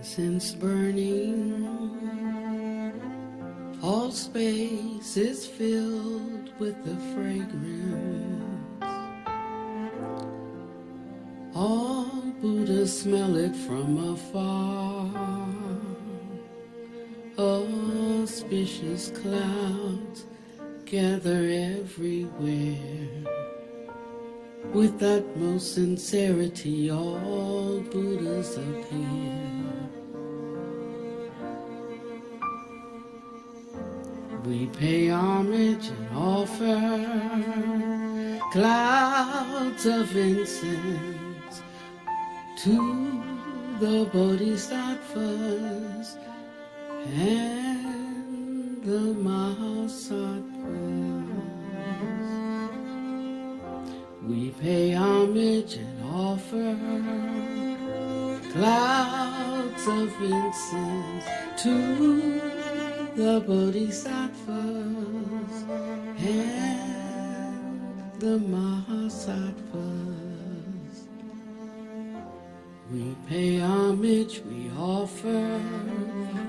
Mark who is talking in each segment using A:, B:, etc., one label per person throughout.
A: Since burning, all space is filled with the fragrance. All Buddhas smell it from afar. Auspicious clouds gather everywhere. With utmost sincerity, all Buddhas appear. We pay homage and offer clouds of incense to the Bodhisattvas and the Mahasattvas. We pay homage and offer clouds of incense to the Bodhisattvas and the Mahasattvas. We pay homage, we offer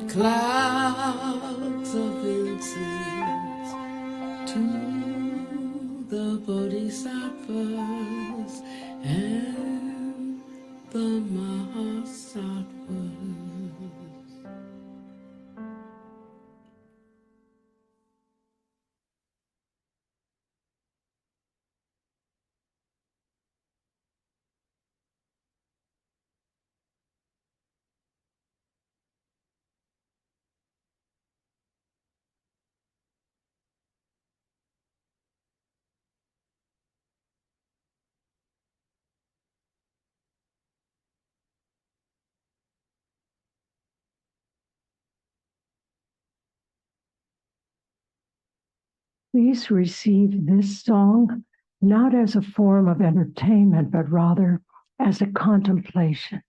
A: clouds of incense to the Bodhisattvas and the Mahasattvas.
B: Please receive this song not as a form of entertainment, but rather as a contemplation.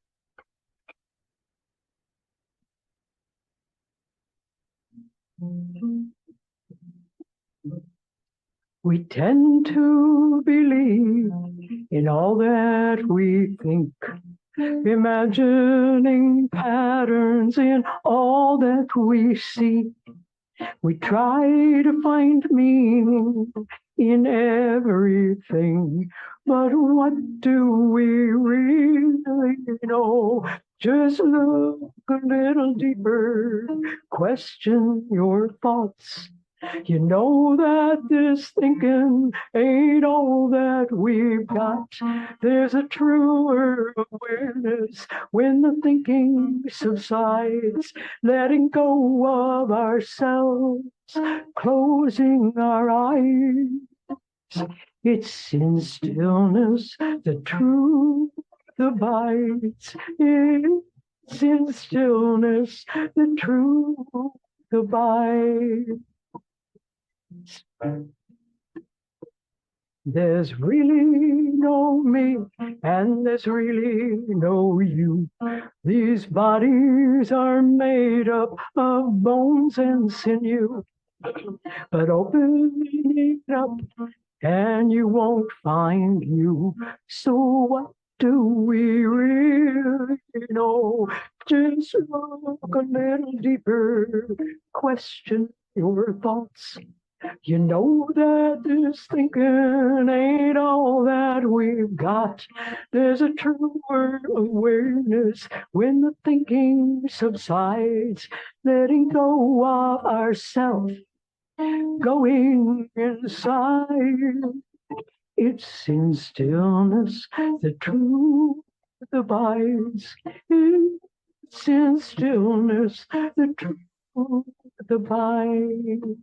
B: We tend to believe in all that we think, imagining patterns in all that we see. We try to find meaning in everything, but what do we really know? Just look a little deeper, question your thoughts. You know that this thinking ain't all that we've got. There's a truer awareness when the thinking subsides, letting go of ourselves, closing our eyes. It's in stillness the truth abides. It's in stillness the truth abides. There's really no me, and there's really no you. These bodies are made up of bones and sinew. But open it up, and you won't find you. So what do we really know? Just look a little deeper, question your thoughts. You know that this thinking ain't all that we've got. There's a truer awareness when the thinking subsides, letting go of ourselves, going inside. It's in stillness the truth abides. It's in stillness the truth abides.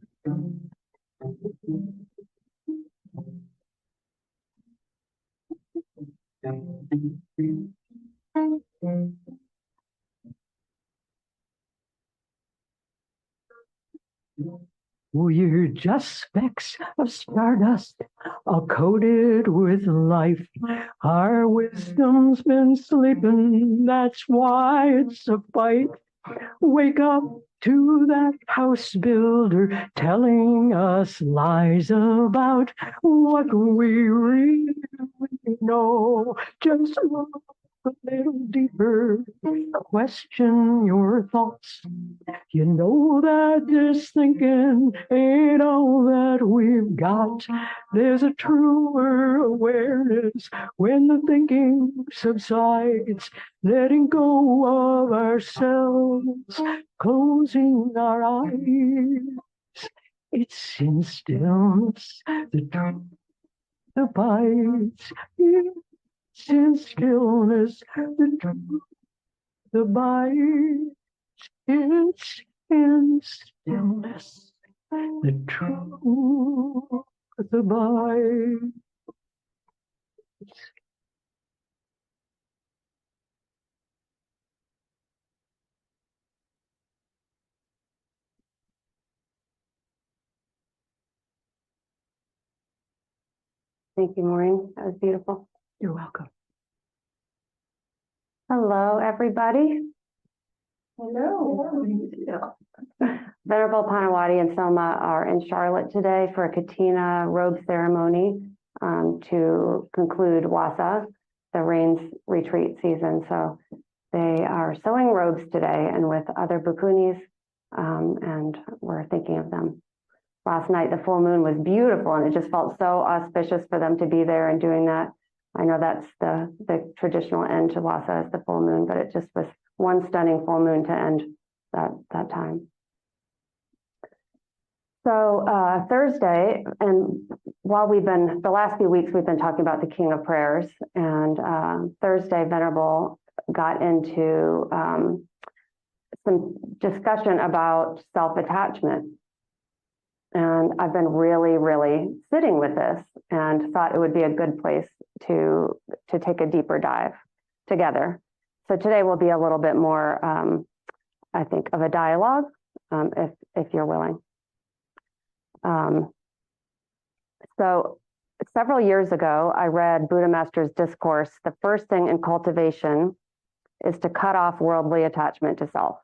B: We're just specks of stardust, all coated with life. Our wisdom's been sleeping, that's why it's a fight. Wake up to that house builder telling us lies about what we really know. Just look a little deeper, question your thoughts. You know that this thinking ain't all that we've got. There's a truer awareness when the thinking subsides, letting go of ourselves, closing our eyes. It's in stillness the truth abides. It's in stillness the truth abides. It's in stillness the truth abides.
C: Thank you, Maureen. That was beautiful.
B: You're welcome.
C: Hello, everybody.
B: Hello.
C: Venerable Panawati and Soma are in Charlotte today for a Katina robe ceremony to conclude Wasa, the rains retreat season. So they are sewing robes today and with other bhikkhunis, and we're thinking of them. Last night, the full moon was beautiful, and it just felt so auspicious for them to be there and doing that. I know that's the traditional end to Wasa is the full moon, but it just was one stunning full moon to end that time. So Thursday, and while the last few weeks, we've been talking about the King of Prayers, and Thursday, Venerable got into some discussion about self-attachment. And I've been really, really sitting with this and thought it would be a good place to take a deeper dive together. So today will be a little bit more, I think, of a dialogue, if you're willing. So several years ago, I read Buddha Master's discourse. The first thing in cultivation is to cut off worldly attachment to self.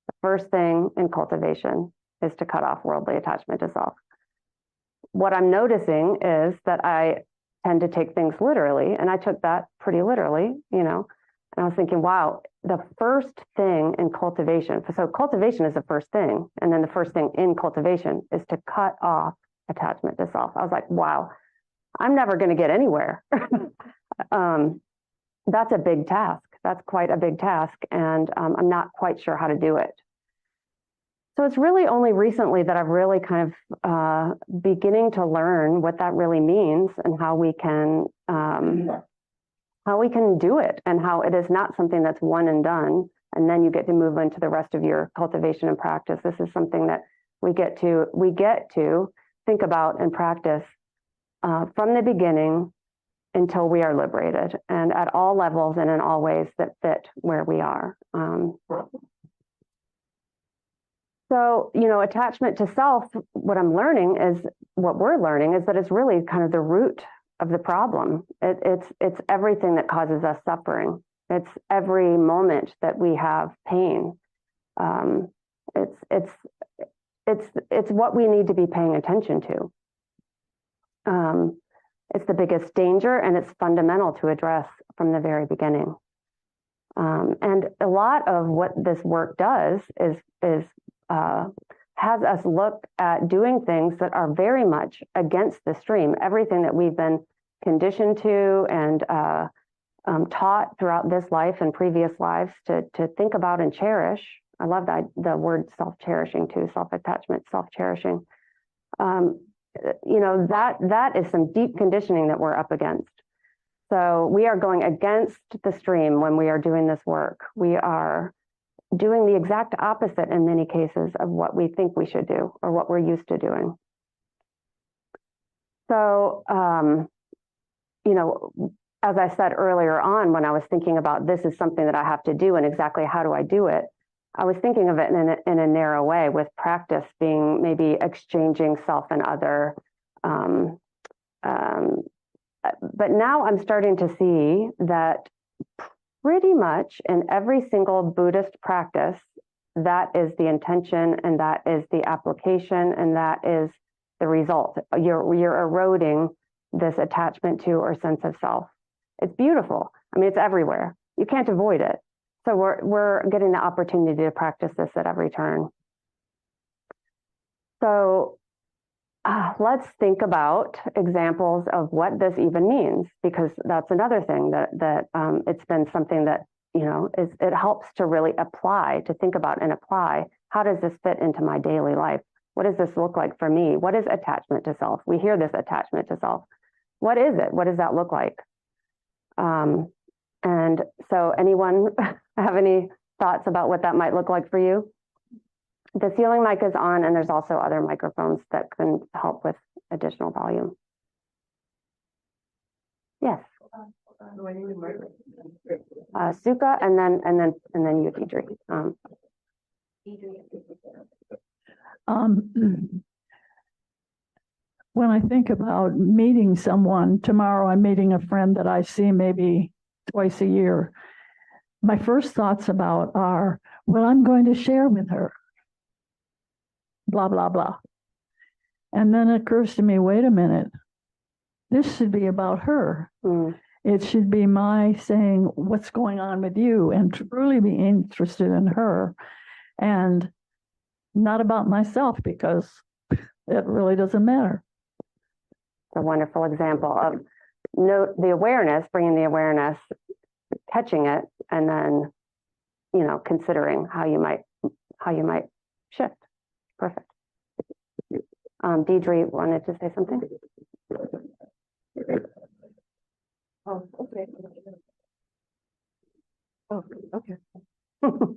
C: The first thing in cultivation is to cut off worldly attachment to self. What I'm noticing is that I tend to take things literally, and I took that pretty literally, and I was thinking, wow, the first thing in cultivation, so cultivation is the first thing, and then the first thing in cultivation is to cut off attachment to self. I was like, wow, I'm never going to get anywhere. That's a big task. That's quite a big task, and I'm not quite sure how to do it. So it's really only recently that I've really kind of beginning to learn what that really means and how we can do it, and how it is not something that's one and done, and then you get to move into the rest of your cultivation and practice. This is something that we get to think about and practice from the beginning until we are liberated, and at all levels and in all ways that fit where we are. So, attachment to self, what we're learning is that it's really kind of the root of the problem. It's everything that causes us suffering. It's every moment that we have pain. It's what we need to be paying attention to. It's the biggest danger, and it's fundamental to address from the very beginning. And a lot of what this work does is has us look at doing things that are very much against the stream. Everything that we've been conditioned to and taught throughout this life and previous lives to think about and cherish. I love the word self-cherishing too, self-attachment, self-cherishing. That is some deep conditioning that we're up against. So we are going against the stream when we are doing this work. We are doing the exact opposite in many cases of what we think we should do or what we're used to doing. So, as I said earlier on, when I was thinking about this is something that I have to do and exactly how do I do it, I was thinking of it in a narrow way, with practice being maybe exchanging self and other. But now I'm starting to see that pretty much in every single Buddhist practice, that is the intention, and that is the application, and that is the result. You're eroding this attachment to or sense of self. It's beautiful. I mean, it's everywhere. You can't avoid it. So we're getting the opportunity to practice this at every turn. So let's think about examples of what this even means, because that's another thing that it's been something that, it helps to really apply, to think about and apply. How does this fit into my daily life? What does this look like for me? What is attachment to self? We hear this attachment to self. What is it? What does that look like? And so anyone have any thoughts about what that might look like for you? The ceiling mic is on, and there's also other microphones that can help with additional volume. Yes. Suka, and then you, Deidre.
B: When I think about meeting someone, tomorrow I'm meeting a friend that I see maybe twice a year. My first thoughts about are, well, I'm going to share with her, blah, blah, blah. And then it occurs to me, wait a minute, this should be about her.
C: Mm.
B: It should be my saying what's going on with you and truly be interested in her and not about myself, because it really doesn't matter.
C: It's a wonderful example of the awareness, bringing the awareness, catching it, and then, considering how you might shift. Perfect. Deidre wanted to say something.
D: Oh, okay. Oh, okay. All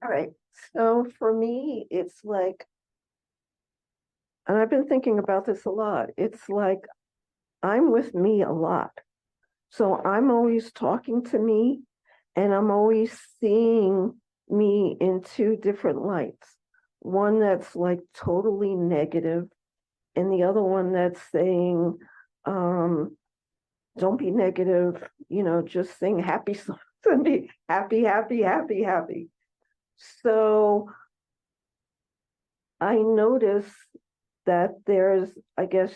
D: right. So for me, it's like, and I've been thinking about this a lot. It's like I'm with me a lot. So I'm always talking to me, and I'm always seeing me in two different lights. One that's like totally negative, and the other one that's saying, don't be negative, just sing happy songs and be happy, happy, happy, happy. So I notice that there's, I guess,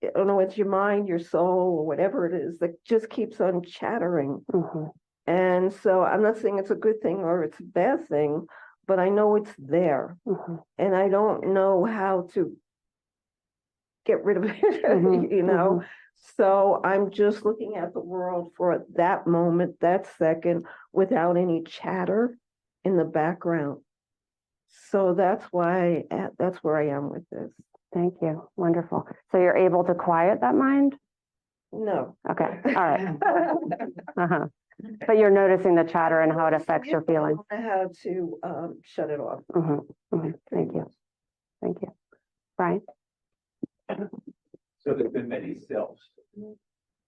D: I don't know, it's your mind, your soul, or whatever it is that just keeps on chattering.
C: Mm-hmm.
D: And so I'm not saying it's a good thing or it's a bad thing, but I know it's there.
C: Mm-hmm.
D: And I don't know how to get rid of it,
C: Mm-hmm. Mm-hmm.
D: So I'm just looking at the world for that moment, that second, without any chatter in the background. So that's why, that's where I am with this.
C: Thank you. Wonderful. So you're able to quiet that mind?
D: No.
C: Okay. All right. Uh-huh. But you're noticing the chatter and how it affects your feelings.
D: I don't know how to shut it off.
C: Mm-hmm. Mm-hmm. Thank you. Thank you. Brian?
E: So there's been many selves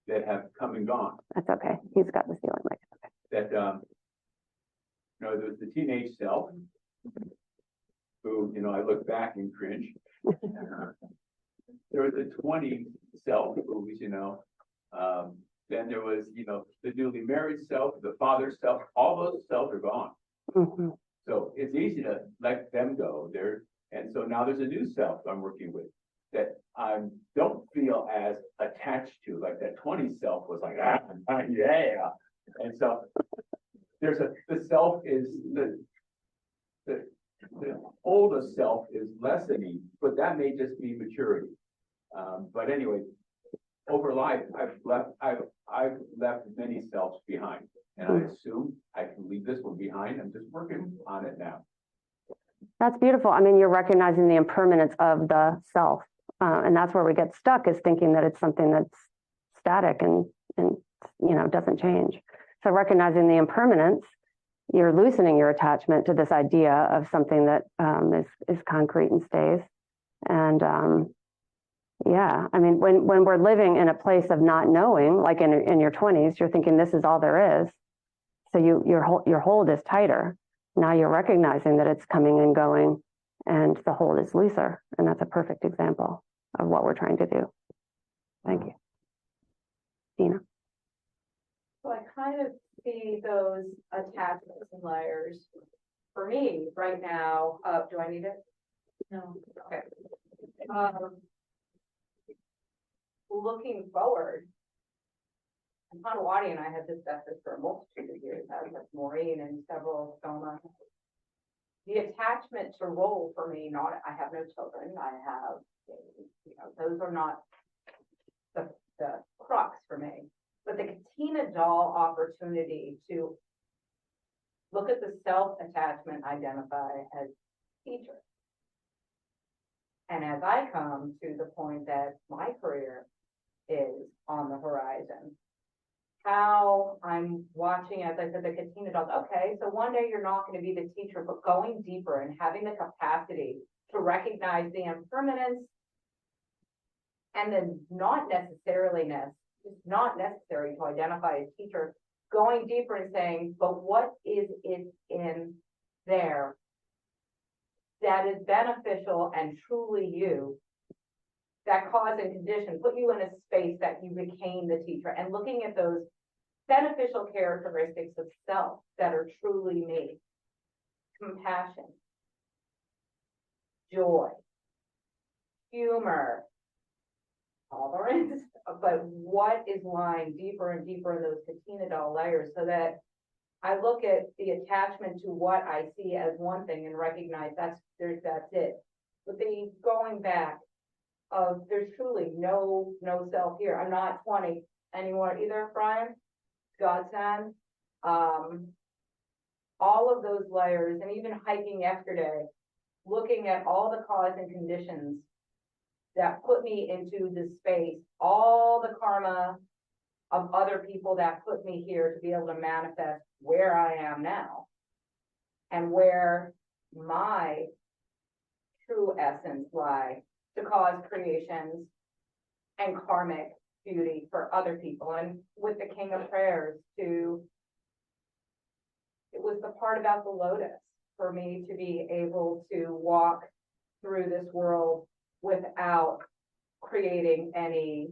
E: that have come and gone.
C: That's okay. He's got the ceiling mic.
E: That there was the teenage self who, I look back and cringe. There was the 20 self who was, then there was, the newly married self, the father self. All those selves are gone.
C: Mm-hmm.
E: So it's easy to let them go there. And so now there's a new self I'm working with that I don't feel as attached to. Like that 20 self was like, yeah. And so the self is the oldest self is lessening, but that may just be maturity. But anyway, over life, I've left many selves behind, and I assume I can leave this one behind. I'm just working on it now.
C: That's beautiful. I mean, you're recognizing the impermanence of the self. And that's where we get stuck, is thinking that it's something that's static and doesn't change. So recognizing the impermanence, you're loosening your attachment to this idea of something that is concrete and stays. And yeah, I mean, when we're living in a place of not knowing, like in your 20s, you're thinking this is all there is. So your hold is tighter. Now you're recognizing that it's coming and going, and the hold is looser. And that's a perfect example of what we're trying to do. Thank you. Dina?
F: So I kind of see those attachments and layers. For me, right now, do I need it? No. Okay. Looking forward, And Potawatomi and I have discussed this for a multitude of years, as have Maureen and several Soma. The attachment to role for me, I have no children, I have, those are not the crux for me. But the Katina doll opportunity to look at the self-attachment, identify as teacher. And as I come to the point that my career is on the horizon, how I'm watching, as I said, the Katina dolls, okay, so one day you're not going to be the teacher, but going deeper and having the capacity to recognize the impermanence and the not necessariness, it's not necessary to identify as teacher, going deeper and saying, but what is it in there that is beneficial and truly you, that cause and condition, put you in a space that you became the teacher, and looking at those beneficial characteristics of self that are truly me. Compassion, joy, humor, tolerance, but what is lying deeper and deeper in those Katina doll layers, so that I look at the attachment to what I see as one thing and recognize that's it. But the going back of there's truly no self here. I'm not 20 anymore either, Brian. Godsend. All of those layers, and even hiking yesterday, looking at all the cause and conditions that put me into this space, all the karma of other people that put me here to be able to manifest where I am now, and where my true essence lie, to cause creations and karmic beauty for other people. And with the King of Prayers, it was the part about the lotus for me to be able to walk through this world without creating any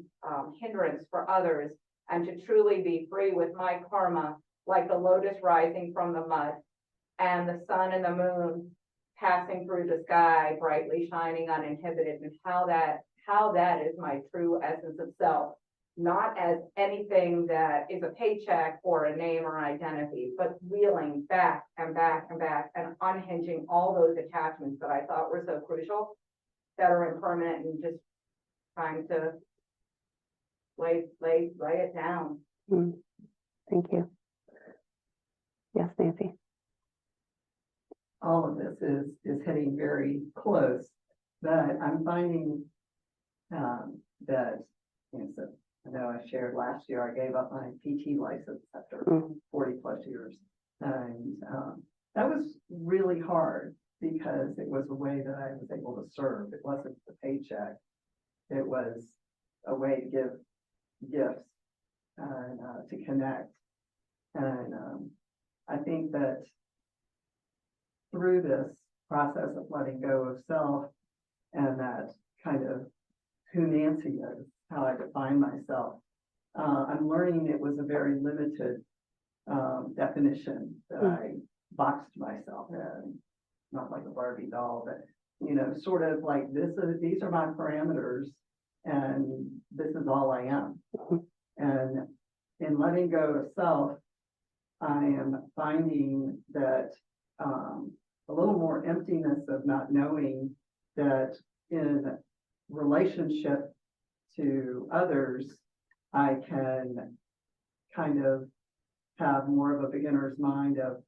F: hindrance for others, and to truly be free with my karma, like the lotus rising from the mud and the sun and the moon passing through the sky, brightly shining uninhibited, and how that is my true essence of self, not as anything that is a paycheck or a name or identity, but wheeling back and back and back and unhinging all those attachments that I thought were so crucial, that are impermanent, and just trying to lay it down.
C: Thank you. Yes, Nancy.
G: All of this is hitting very close, but I'm finding that, so I know I shared last year, I gave up my PT license after 40 plus years. And that was really hard because it was a way that I was able to serve. It wasn't the paycheck. It was a way to give gifts and to connect. And I think that through this process of letting go of self and that kind of who Nancy is, how I define myself, I'm learning it was a very limited definition that I boxed myself in, not like a Barbie doll, but sort of like these are my parameters and this is all I am. And in letting go of self, I am finding that a little more emptiness of not knowing that in relationship to others, I can kind of have more of a beginner's mind of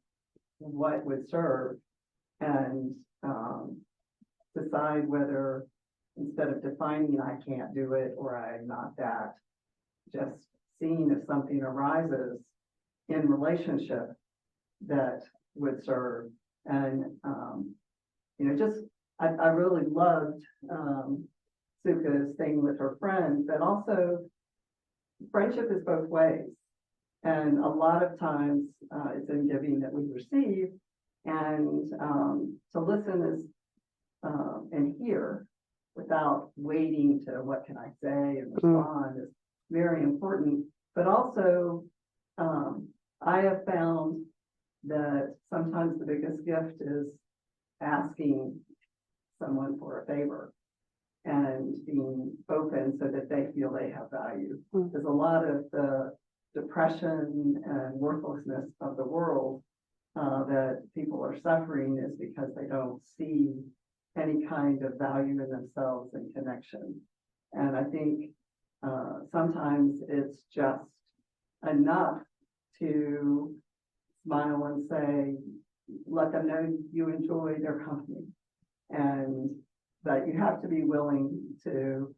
G: what would serve, and decide whether, instead of defining I can't do it or I'm not that, just seeing if something arises in relationship that would serve. And I really loved Suka's thing with her friend, but also friendship is both ways. And a lot of times it's in giving that we receive, and to listen is and hear without waiting to what can I say and respond is very important. But also I have found that sometimes the biggest gift is asking someone for a favor and being open so that they feel they have value. Because a lot of the depression and worthlessness of the world, that people are suffering is because they don't see any kind of value in themselves and connection. And I think sometimes it's just enough to smile and say, let them know you enjoy their company. And that you have to be willing to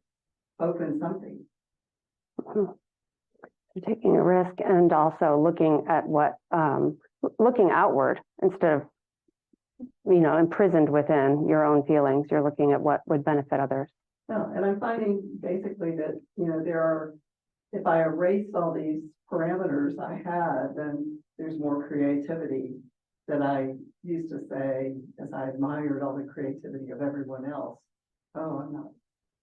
G: open something.
C: Taking a risk and also looking at what, looking outward instead of, imprisoned within your own feelings. You're looking at what would benefit others.
G: No, and I'm finding basically that, if I erase all these parameters I had, then there's more creativity that I used to say, as I admired all the creativity of everyone else. Oh,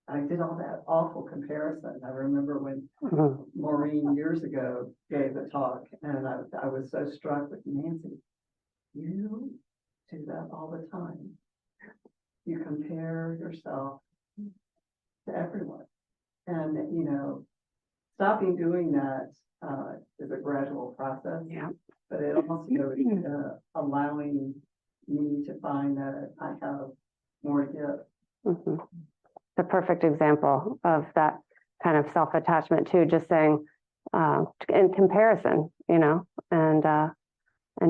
G: I did all that awful comparison. I remember when Maureen years ago gave a talk, and I was so struck with Nancy. You do that all the time. You compare yourself to everyone. And, stopping doing that is a gradual process.
C: Yeah.
G: But it also is allowing me to find that I have more to give.
C: Mm-hmm. The perfect example of that kind of self-attachment too, just saying, in comparison, and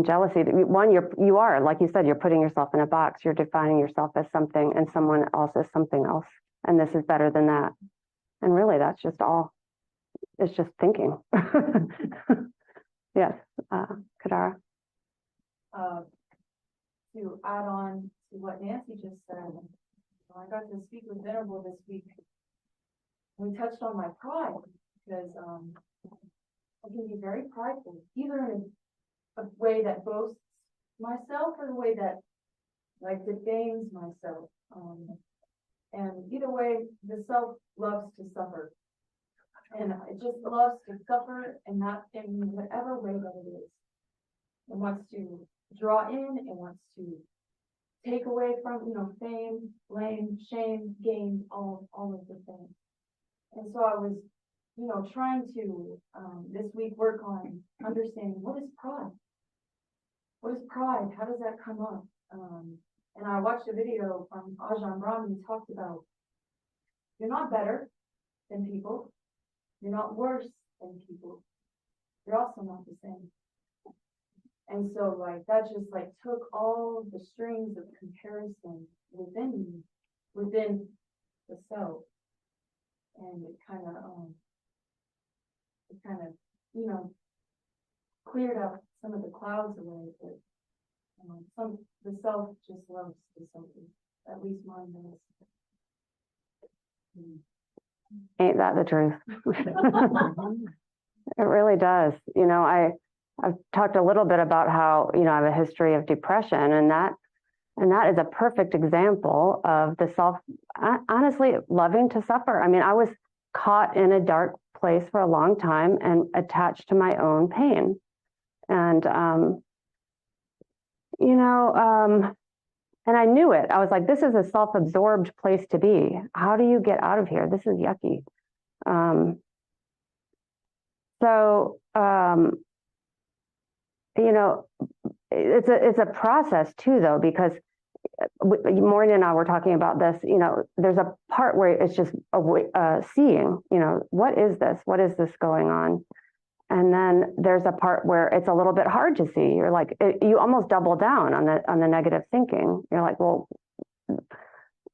C: jealousy. One, you are, like you said, you're putting yourself in a box. You're defining yourself as something and someone else as something else. And this is better than that. And really, that's just all. It's just thinking. Yes, Kadara.
H: To add on to what Nancy just said, I got to speak with Venerable this week. We touched on my pride because I can be very prideful, either in a way that boasts myself or the way that defames myself. And either way, the self loves to suffer. And it just loves to suffer, and not in whatever way that it is. It wants to draw in, it wants to take away from, fame, blame, shame, gain, all of the things. And so I was, trying to, this week work on understanding what is pride? What is pride? How does that come up? And I watched a video from Ajahn Brahm. He talked about, you're not better than people. You're not worse than people. You're also not the same. And so that just took all of the strings of comparison within me, within the self. And it kind of, cleared up some of the clouds away. But the self just loves to suffer. At least mine does.
C: Ain't that the truth? It really does. I've talked a little bit about how, I have a history of depression, and that is a perfect example of the self, honestly, loving to suffer. I mean, I was caught in a dark place for a long time and attached to my own pain. And, and I knew it. I was like, this is a self-absorbed place to be. How do you get out of here? This is yucky. It's a process too, though, because Maureen and I were talking about this. There's a part where it's just seeing. What is this? What is this going on? And then there's a part where it's a little bit hard to see. You're like, you almost double down on the negative thinking. You're like, well,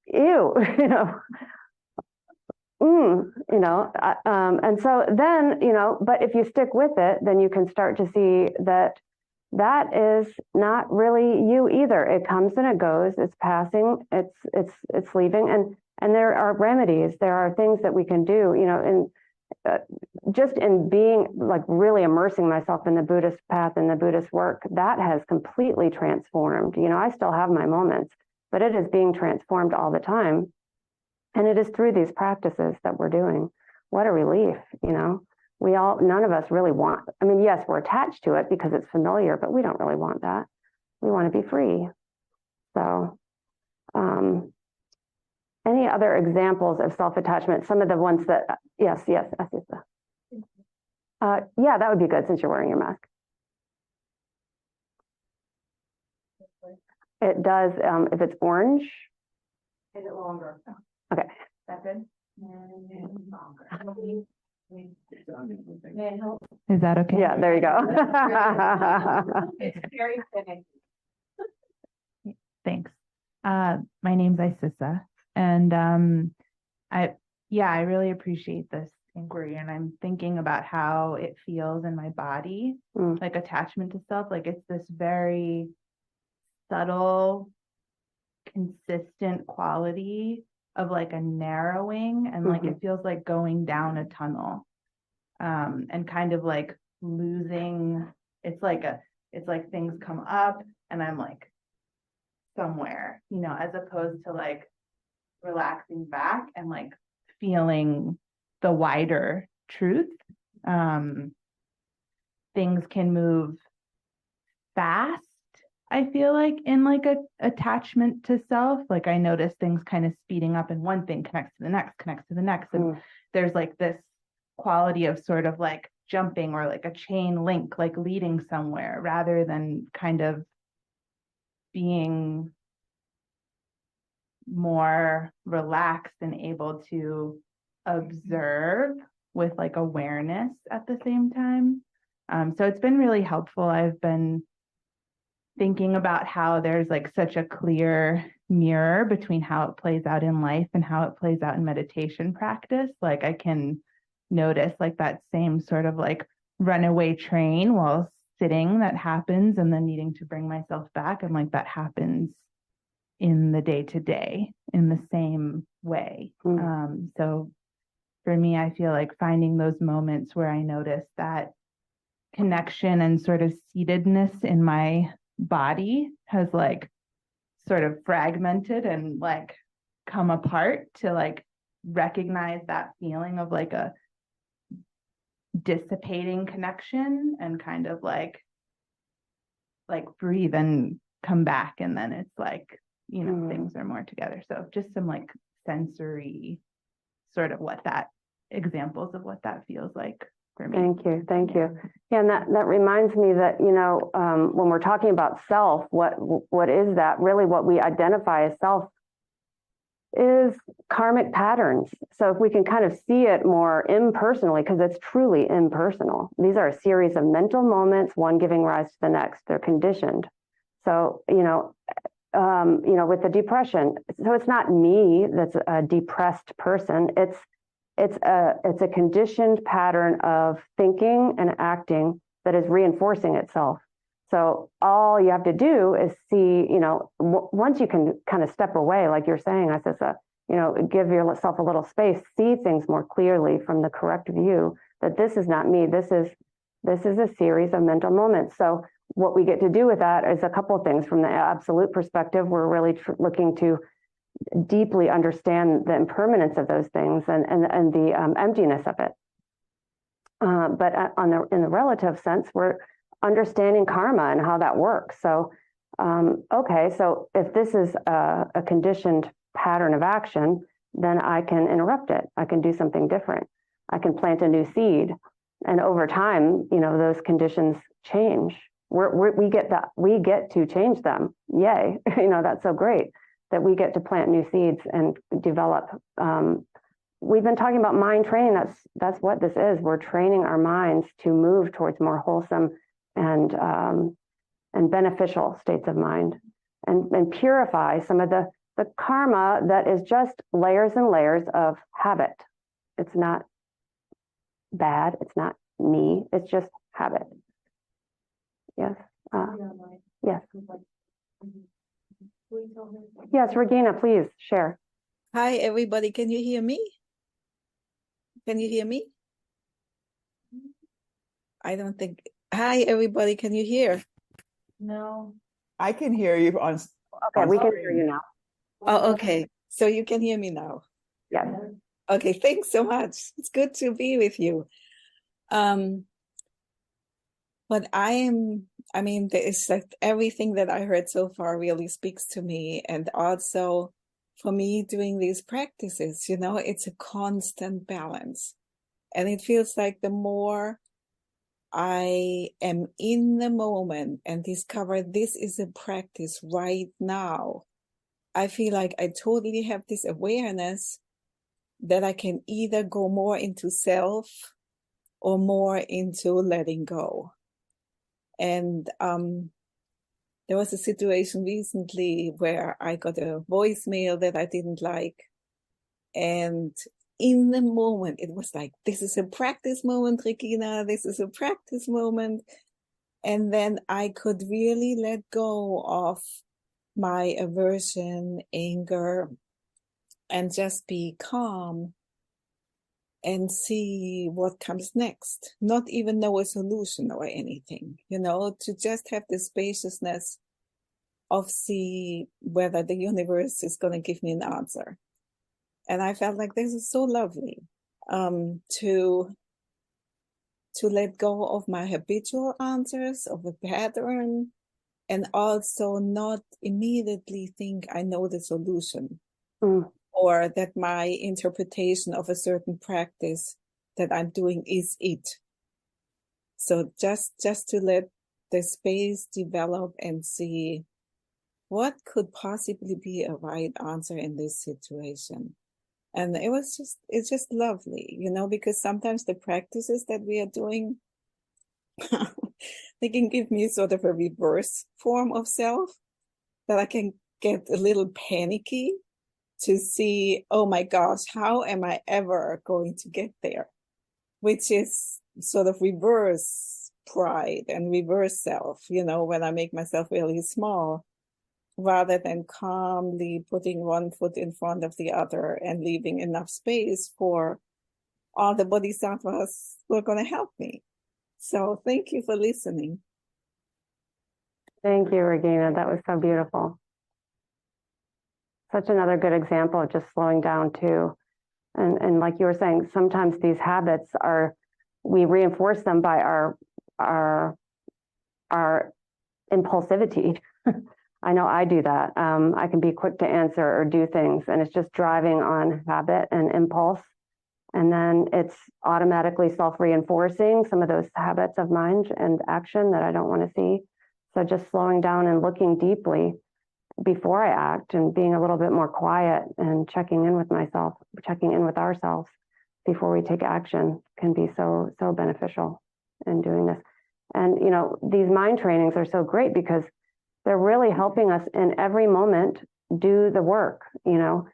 C: ew, and so then, but if you stick with it, then you can start to see that is not really you either. It comes and it goes. It's passing. It's leaving. And there are remedies. There are things that we can do. Just in being really immersing myself in the Buddhist path and the Buddhist work, that has completely transformed. I still have my moments, but it is being transformed all the time. And it is through these practices that we're doing. What a relief, none of us really want, yes, we're attached to it because it's familiar, but we don't really want that. We want to be free. So, any other examples of self-attachment? Some of the ones that, yes, Asisa. Yeah, that would be good since you're wearing your mask. It does, if it's orange.
F: Is it longer?
C: Okay.
F: That good? And longer.
I: Is that okay?
C: Yeah, there you go.
F: It's very finicky.
I: Thanks. My name's Isissa, and I really appreciate this inquiry, and I'm thinking about how it feels in my body,
C: Mm.
I: like attachment to self. Like it's this very subtle, consistent quality of like a narrowing, and like it feels like going down a tunnel, and kind of like losing. It's like things come up, and I'm like somewhere, as opposed to like relaxing back and like feeling the wider truth. Things can move fast, I feel like, in like a attachment to self. Like I notice things kind of speeding up, and one thing connects to the next, and there's like this quality of sort of like jumping or like a chain link, like leading somewhere, rather than kind of being more relaxed and able to observe with like awareness at the same time. So it's been really helpful. I've been thinking about how there's like such a clear mirror between how it plays out in life and how it plays out in meditation practice. Like I can notice like that same sort of like runaway train while sitting that happens, and then needing to bring myself back, and like that happens in the day to day in the same way. So for me, I feel like finding those moments where I notice that connection and sort of seatedness in my body has like sort of fragmented and like come apart, to like recognize that feeling of like a dissipating connection and kind of like breathe and come back, and then it's like things are more together. So just some like sensory sort of examples of what that feels like for me.
C: Thank you. Yeah, and that reminds me that, when we're talking about self, what is that? Really what we identify as self is karmic patterns. So if we can kind of see it more impersonally, because it's truly impersonal. These are a series of mental moments, one giving rise to the next. They're conditioned. So, with the depression, so it's not me that's a depressed person. It's a conditioned pattern of thinking and acting that is reinforcing itself. So all you have to do is see, once you can kind of step away, like you're saying, Isissa, give yourself a little space, see things more clearly from the correct view, that this is not me. This is a series of mental moments. So what we get to do with that is a couple of things. From the absolute perspective, we're really looking to deeply understand the impermanence of those things and the emptiness of it. But in the relative sense, we're understanding karma and how that works. So, so if this is a conditioned pattern of action, then I can interrupt it. I can do something different. I can plant a new seed, and over time, those conditions change. We get to change them. Yay! That's so great that we get to plant new seeds and develop. We've been talking about mind training. That's what this is. We're training our minds to move towards more wholesome and beneficial states of mind, and purify some of the karma that is just layers and layers of habit. It's not bad. It's not me. It's just habit. Yes. Yes. Yes, Regina, please share.
J: Hi, everybody. Can you hear me? Can you hear me? I don't think. Hi, everybody. Can you hear?
F: No.
K: I can hear you on.
C: Okay, we can hear you now.
J: Oh, okay. So you can hear me now.
C: Yes.
J: Okay. Thanks so much. It's good to be with you. But it's like everything that I heard so far really speaks to me. And also for me doing these practices, it's a constant balance. And it feels like the more I am in the moment and discover this is a practice right now, I feel like I totally have this awareness that I can either go more into self or more into letting go. And there was a situation recently where I got a voicemail that I didn't like. And in the moment, it was like, this is a practice moment, Regina, this is a practice moment. And then I could really let go of my aversion, anger, and just be calm and see what comes next. Not even know a solution or anything, to just have the spaciousness of see whether the universe is going to give me an answer. And I felt like this is so lovely, to let go of my habitual answers, of a pattern, and also not immediately think I know the solution, or that my interpretation of a certain practice that I'm doing is it. So just to let the space develop and see what could possibly be a right answer in this situation. And it's just lovely, because sometimes the practices that we are doing, they can give me sort of a reverse form of self, that I can get a little panicky to see, oh my gosh, how am I ever going to get there? Which is sort of reverse pride and reverse self, when I make myself really small, rather than calmly putting one foot in front of the other and leaving enough space for all the bodhisattvas who are going to help me. So thank you for listening.
C: Thank you, Regina. That was so beautiful. Such another good example of just slowing down too. And like you were saying, sometimes these habits we reinforce them by our impulsivity. I know I do that. I can be quick to answer or do things, and it's just driving on habit and impulse. And then it's automatically self-reinforcing some of those habits of mind and action that I don't want to see. So just slowing down and looking deeply before I act, and being a little bit more quiet and checking in with myself, checking in with ourselves before we take action can be so beneficial in doing this. And, these mind trainings are so great because they're really helping us in every moment do the work, and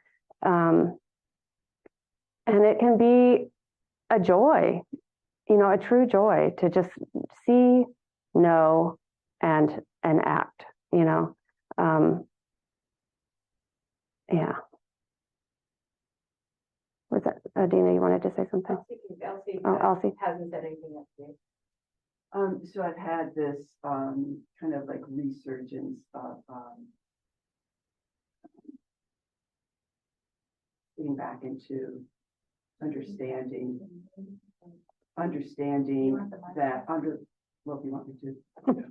C: it can be a joy, a true joy to just see, know, and act, yeah. Was that, Dina, you wanted to say something?
F: Elsie
C: Oh, Elsie.
F: hasn't said anything yet today.
G: So I've had this kind of like resurgence of getting back into understanding that well, if you want me to,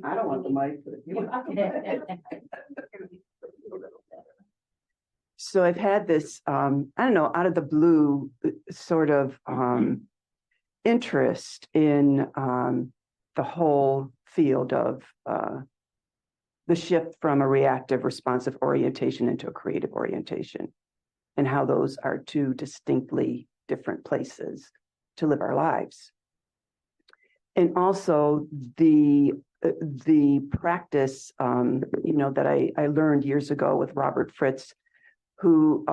G: I don't want the mic, but if you want the mic. So I've had this, I don't know, out of the blue sort of interest in the whole field of the shift from a reactive responsive orientation into a creative orientation, and how those are two distinctly different places to live our lives. And also the practice, that I learned years ago with Robert Fritz, who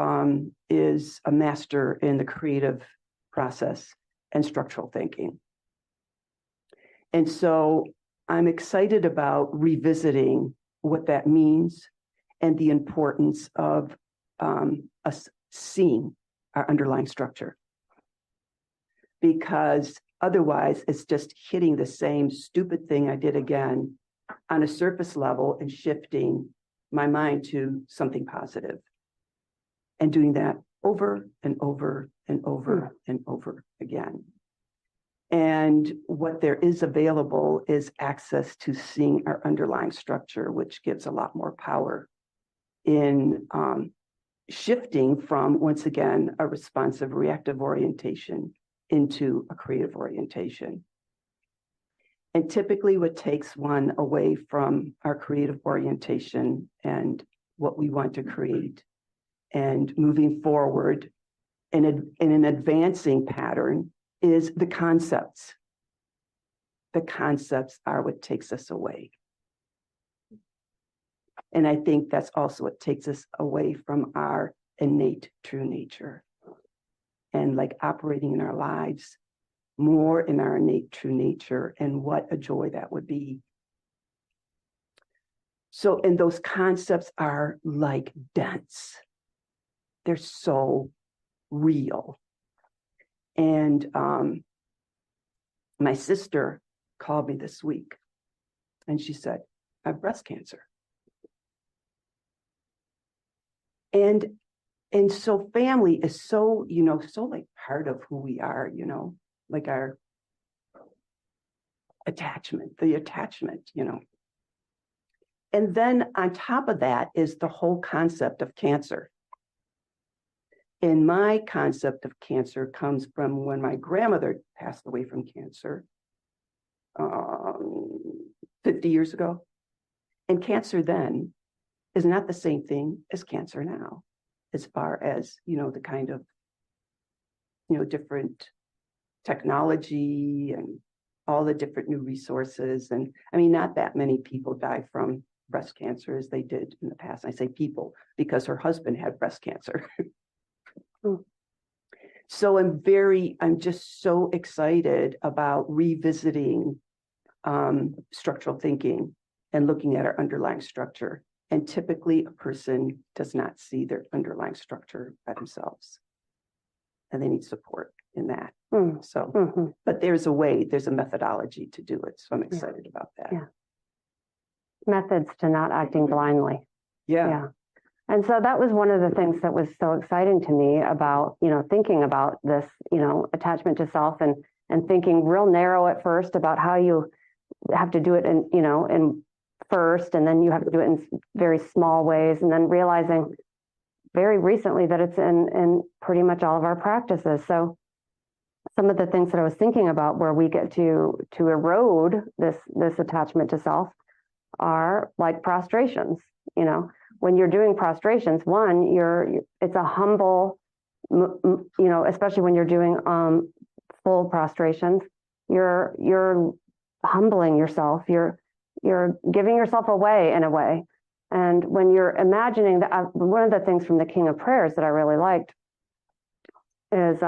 G: is a master in the creative process and structural thinking. And so I'm excited about revisiting what that means and the importance of us seeing our underlying structure. Because otherwise, it's just hitting the same stupid thing I did again on a surface level and shifting my mind to something positive. And doing that over and over and over and over again. And what there is available is access to seeing our underlying structure, which gives a lot more power in shifting from, once again, a responsive reactive orientation into a creative orientation.
K: And typically what takes one away from our creative orientation and what we want to create and moving forward in an advancing pattern is the concepts. The concepts are what takes us away. And I think that's also what takes us away from our innate true nature and like operating in our lives more in our innate true nature, and what a joy that would be. So, and those concepts are like dense. They're so real. And my sister called me this week and she said, I have breast cancer. And so family is so, so like part of who we are, like our attachment. And then on top of that is the whole concept of cancer. And my concept of cancer comes from when my grandmother passed away from cancer 50 years ago. And cancer then is not the same thing as cancer now, as far as, the kind of, different technology and all the different new resources. And I mean, not that many people die from breast cancer as they did in the past. I say people because her husband had breast cancer. So I'm just so excited about revisiting structural thinking and looking at our underlying structure. And typically a person does not see their underlying structure by themselves. And they need support in that. So, but there's a methodology to do it. So I'm excited about that.
C: Yeah. Methods to not acting blindly.
K: Yeah.
C: And so that was one of the things that was so exciting to me about, thinking about this, attachment to self and thinking real narrow at first about how you have to do it in first, and then you have to do it in very small ways, and then realizing very recently that it's in pretty much all of our practices. So some of the things that I was thinking about where we get to erode this attachment to self are like prostrations. When you're doing prostrations, one, it's a humble, especially when you're doing full prostrations, you're humbling yourself. You're giving yourself away in a way. And when you're imagining that, one of the things from the King of Prayers that I really liked is,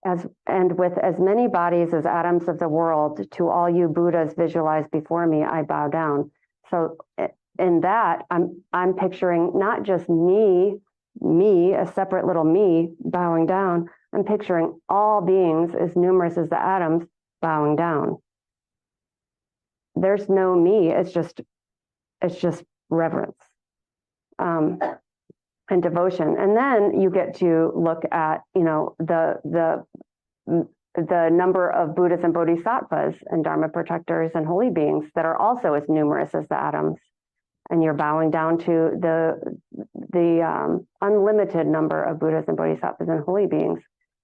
C: with as many bodies as atoms of the world, to all you Buddhas visualized before me, I bow down. So in that, I'm picturing not just me, a separate little me bowing down. I'm picturing all beings as numerous as the atoms bowing down. There's no me. It's just reverence and devotion. And then you get to look at, the number of Buddhas and Bodhisattvas and Dharma protectors and holy beings that are also as numerous as the atoms. And you're bowing down to the unlimited number of Buddhas and Bodhisattvas and holy beings.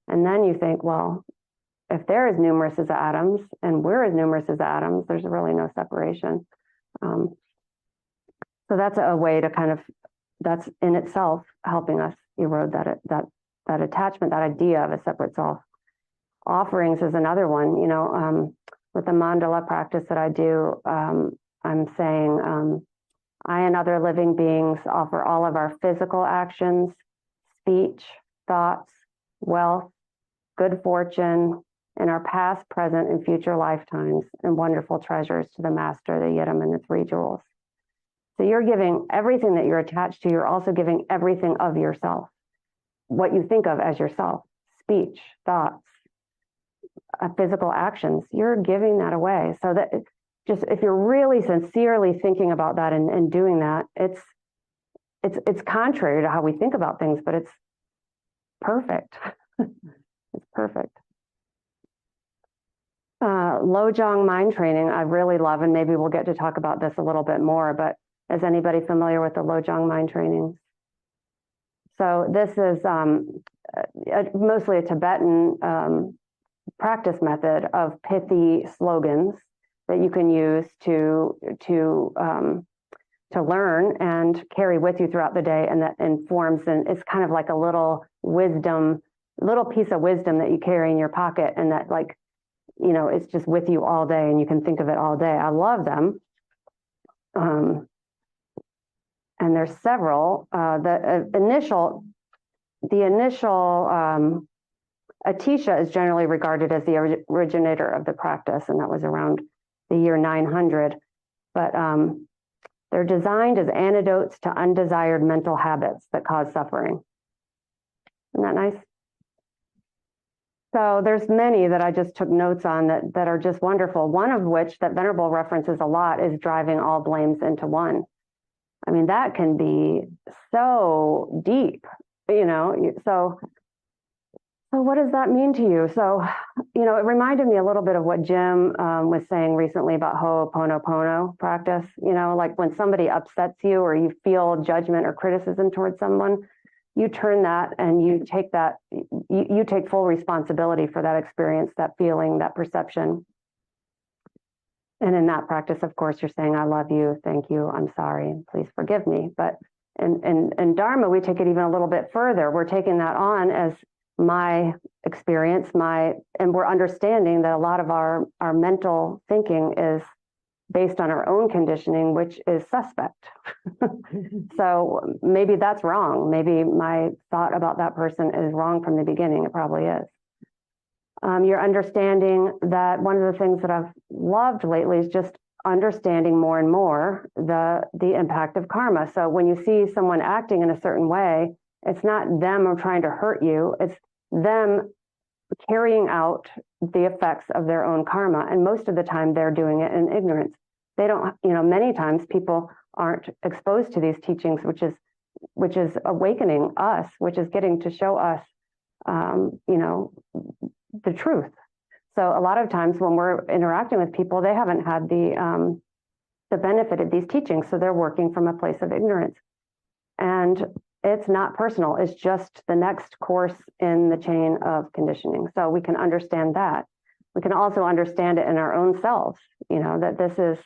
C: And then you think, well, if they're as numerous as the atoms and we're as numerous as the atoms, there's really no separation. So that's a way to that's in itself helping us erode that attachment, that idea of a separate self. Offerings is another one. With the mandala practice that I do, I'm saying, I and other living beings offer all of our physical actions, speech, thoughts, wealth, good fortune, in our past, present, and future lifetimes, and wonderful treasures to the Master, the Yidam, and the Three Jewels. So you're giving everything that you're attached to. You're also giving everything of yourself, what you think of as yourself, speech, thoughts, physical actions. You're giving that away. So that just, if you're really sincerely thinking about that and doing that, it's contrary to how we think about things, but it's perfect. It's perfect. Lojong mind training, I really love, and maybe we'll get to talk about this a little bit more, but is anybody familiar with the Lojong mind trainings? So this is mostly a Tibetan practice method of pithy slogans that you can use to learn and carry with you throughout the day, and that informs, and it's kind of like a little piece of wisdom that you carry in your pocket, and that, like, you know, it's just with you all day and you can think of it all day. I love them. And there's several. The initial Atisha is generally regarded as the originator of the practice, and that was around the year 900. But they're designed as antidotes to undesired mental habits that cause suffering. Isn't that nice? So there's many that I just took notes on that are just wonderful. One of which that Venerable references a lot is driving all blames into one. I mean, that can be so deep, you know. So what does that mean to you? So, you know, it reminded me a little bit of what Jim was saying recently about Ho'oponopono practice. You know, like when somebody upsets you or you feel judgment or criticism towards someone, you turn that and you take that, you take full responsibility for that experience, that feeling, that perception. And in that practice, of course, you're saying, I love you, thank you, I'm sorry, please forgive me. But in Dharma, we take it even a little bit further. We're taking that on as my experience, and we're understanding that a lot of our mental thinking is based on our own conditioning, which is suspect. So maybe that's wrong. Maybe my thought about that person is wrong from the beginning. It probably is. You're understanding that one of the things that I've loved lately is just understanding more and more the impact of karma. So when you see someone acting in a certain way, it's not them trying to hurt you. It's them carrying out the effects of their own karma. And most of the time they're doing it in ignorance. They don't, you know, many times people aren't exposed to these teachings, which is awakening us, which is getting to show us, you know, the truth. So a lot of times when we're interacting with people, they haven't had the benefit of these teachings. So they're working from a place of ignorance. And it's not personal. It's just the next course in the chain of conditioning. So we can understand that. We can also understand it in our own selves, you know, that this is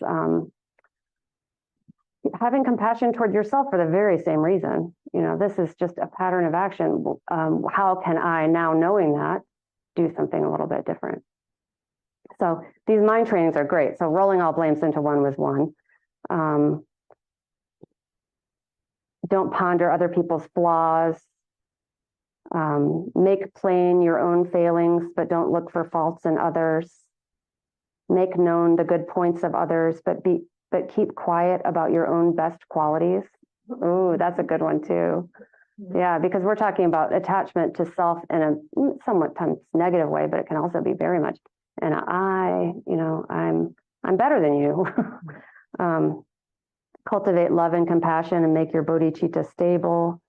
C: having compassion toward yourself for the very same reason. You know, this is just a pattern of action. How can I, now knowing that, do something a little bit different? So these mind trainings are great. So rolling all blames into one was one. Don't ponder other people's flaws. Make plain your own failings, but don't look for faults in others. Make known the good points of others, but keep quiet about your own best qualities. Oh, that's a good one too. Yeah, because we're talking about attachment to self in a somewhat negative way, but it can also be very much an you know, I'm better than you. Cultivate love and compassion and make your bodhicitta stable.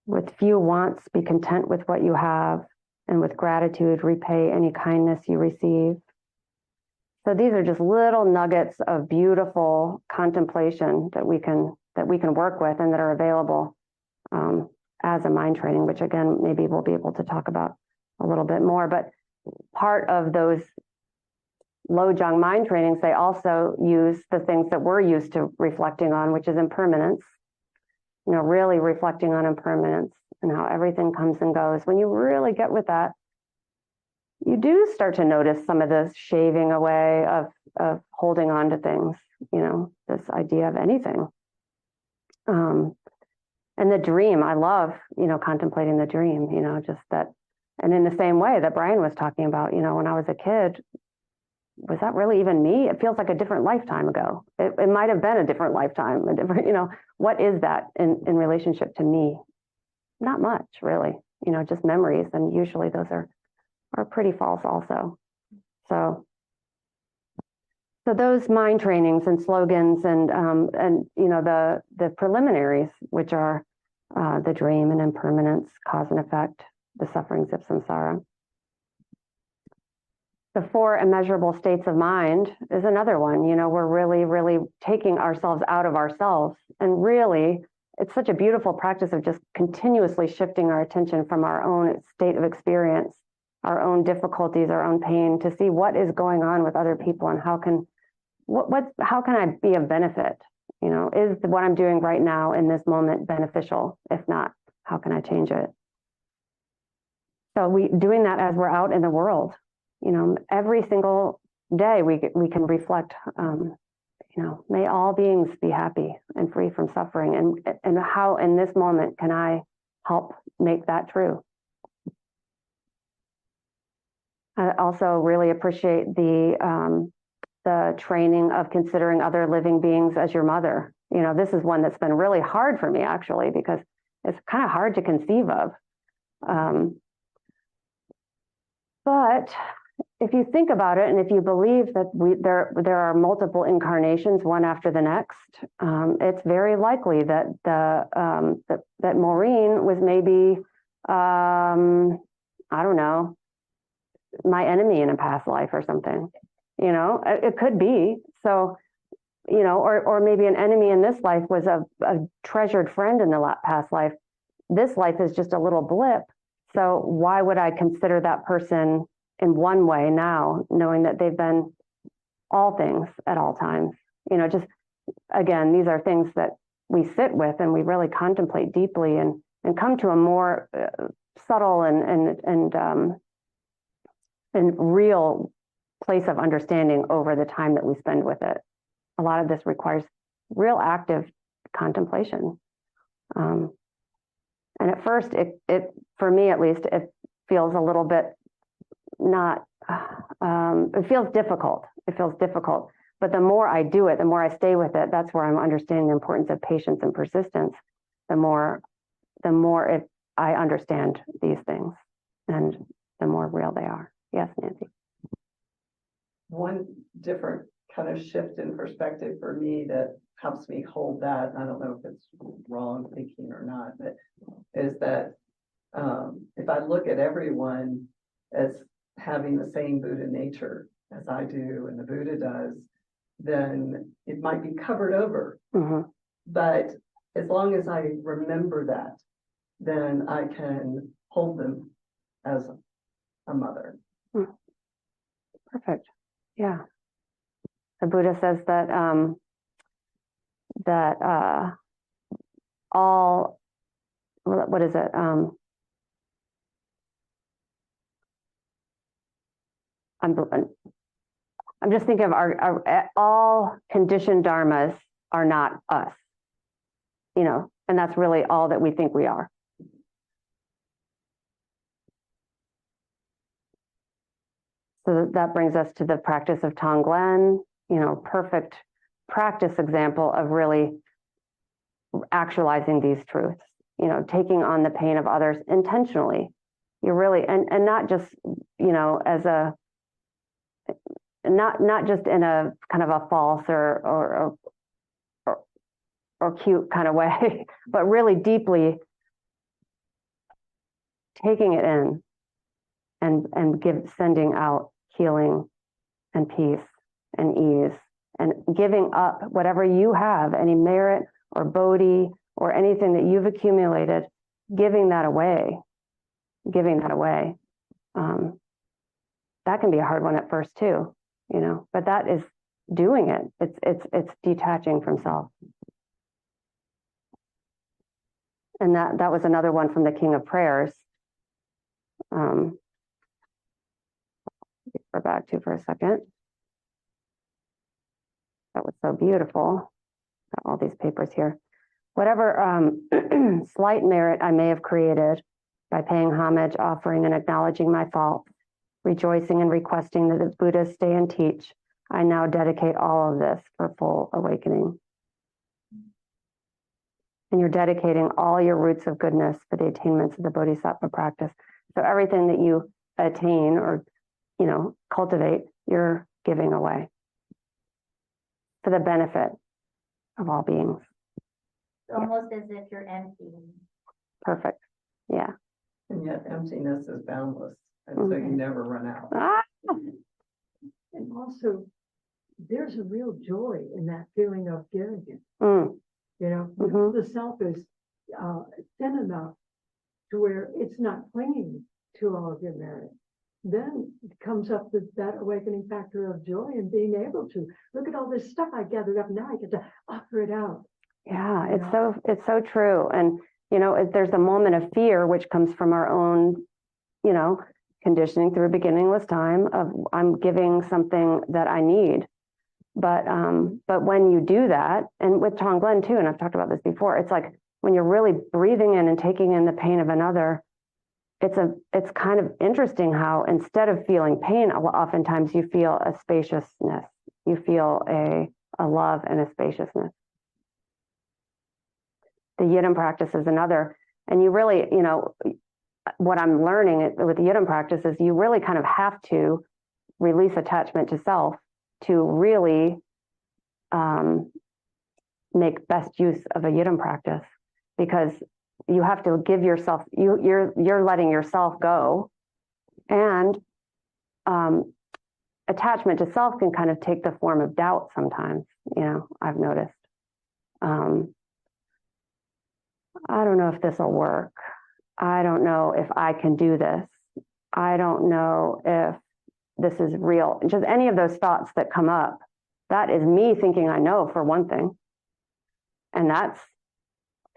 C: With few wants, be content with what you have, and with gratitude, repay any kindness you receive. So these are just little nuggets of beautiful contemplation that we can work with and that are available as a mind training, which again, maybe we'll be able to talk about a little bit more. But part of those Lojong mind trainings, they also use the things that we're used to reflecting on, which is impermanence. You know, really reflecting on impermanence and how everything comes and goes. When you really get with that, you do start to notice some of this shaving away of holding on to things, you know, this idea of anything. And the dream, I love, you know, contemplating the dream, you know, just that. And in the same way that Brian was talking about, you know, when I was a kid, was that really even me? It feels like a different lifetime ago. It might have been a different lifetime, a different, you know, what is that in relationship to me? Not much, really, you know, just memories. And usually those are pretty false also. So those mind trainings and slogans and you know, the preliminaries, which are the dream and impermanence, cause and effect, the sufferings of samsara. The 4 immeasurable states of mind is another one. You know, we're really, really taking ourselves out of ourselves. And really, it's such a beautiful practice of just continuously shifting our attention from our own state of experience, our own difficulties, our own pain, to see what is going on with other people and how can I be of benefit? You know, is what I'm doing right now in this moment beneficial? If not, how can I change it? So we doing that as we're out in the world, you know, every single day we can reflect, you know, may all beings be happy and free from suffering, and how in this moment can I help make that true? I also really appreciate the training of considering other living beings as your mother. You know, this is one that's been really hard for me, actually, because it's kind of hard to conceive of. But if you think about it, and if you believe that there are multiple incarnations, one after the next, it's very likely that that Maureen was maybe, I don't know, my enemy in a past life or something. You know, it could be. So, you know, or maybe an enemy in this life was a treasured friend in the past life. This life is just a little blip. So why would I consider that person in one way now, knowing that they've been all things at all times? You know, just, again, these are things that we sit with and we really contemplate deeply and come to a more subtle and real place of understanding over the time that we spend with it. A lot of this requires real active contemplation. And at first, it for me at least, it feels a little bit not, it feels difficult. It feels difficult. But the more I do it, the more I stay with it, that's where I'm understanding the importance of patience and persistence, the more I understand these things and the more real they are. Yes, Nancy.
G: One different kind of shift in perspective for me that helps me hold that, I don't know if it's wrong thinking or not, but is that if I look at everyone as having the same Buddha nature as I do and the Buddha does, then it might be covered over.
C: Mm-hmm.
G: But as long as I remember that, then I can hold them as a mother.
C: Perfect. Yeah. The Buddha says that all, what is it? I'm just thinking of our all conditioned dharmas are not us, you know, and that's really all that we think we are. So that brings us to the practice of Tonglen, you know, perfect practice example of really actualizing these truths, you know, taking on the pain of others intentionally. You're really, and not just, you know, as a, not just in a kind of a false or cute kind of way, but really deeply taking it in and sending out healing and peace and ease and giving up whatever you have, any merit or bodhi or anything that you've accumulated, giving that away. That can be a hard one at first too, you know, but that is doing it. It's detaching from self. And that was another one from the King of Prayers. Go back to for a second. That was so beautiful. Got all these papers here. Whatever slight merit I may have created by paying homage, offering and acknowledging my faults, rejoicing and requesting that the Buddhas stay and teach, I now dedicate all of this for full awakening. And you're dedicating all your roots of goodness for the attainments of the Bodhisattva practice. So everything that you attain or, you know, cultivate, you're giving away for the benefit of all beings.
H: Almost as if you're empty.
C: Perfect. Yeah.
G: And yet emptiness is boundless. And so you never run out.
C: Ah!
L: And also, there's a real joy in that feeling of giving it.
C: Mm.
L: You know,
C: Mhm.
L: the self is thin enough to where it's not clinging to all of your merit. then comes up that awakening factor of joy and being able to look at all this stuff I gathered up. Now I get to offer it out.
C: Yeah, it's so true. And, there's a moment of fear, which comes from our own, conditioning through beginningless time of I'm giving something that I need. But when you do that, and with Tonglen too, and I've talked about this before, it's like when you're really breathing in and taking in the pain of another, it's kind of interesting how instead of feeling pain, oftentimes you feel a spaciousness. You feel a love and a spaciousness. The Yidam practice is another, and you really, what I'm learning with the Yidam practice is you really kind of have to release attachment to self to really make best use of a Yidam practice, because you have to give yourself, you're letting yourself go, and attachment to self can kind of take the form of doubt sometimes, I've noticed. I don't know if this will work. I don't know if I can do this. I don't know if this is real. Just any of those thoughts that come up, that is me thinking I know, for one thing. And that's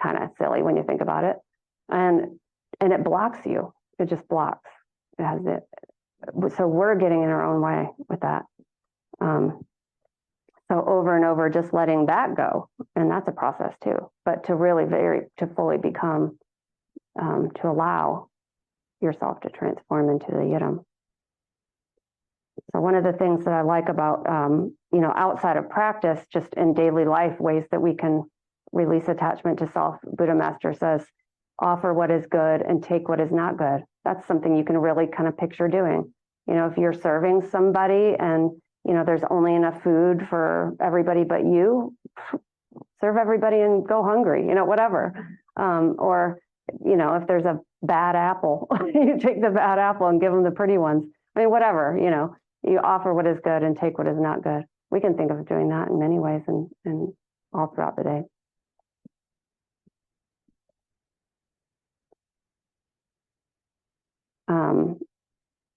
C: kind of silly when you think about it. And it blocks you. It just blocks. It has it. So we're getting in our own way with that. So over and over, just letting that go. And that's a process too. But to really to fully become, to allow yourself to transform into the Yidam. So one of the things that I like about, outside of practice, just in daily life, ways that we can release attachment to self, Buddha Master says, offer what is good and take what is not good. That's something you can really kind of picture doing. If you're serving somebody and, there's only enough food for everybody but you, serve everybody and go hungry, whatever. Or, if there's a bad apple, you take the bad apple and give them the pretty ones. I mean, whatever, you offer what is good and take what is not good. We can think of doing that in many ways and all throughout the day.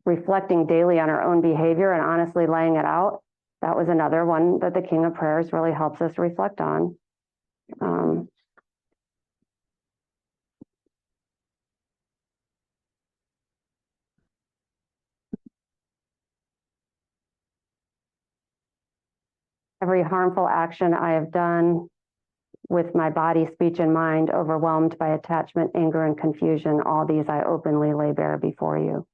C: Reflecting daily on our own behavior and honestly laying it out. That was another one that the King of Prayers really helps us reflect on. Every harmful action I have done with my body, speech, and mind, overwhelmed by attachment, anger, and confusion, all these I openly lay bare before you.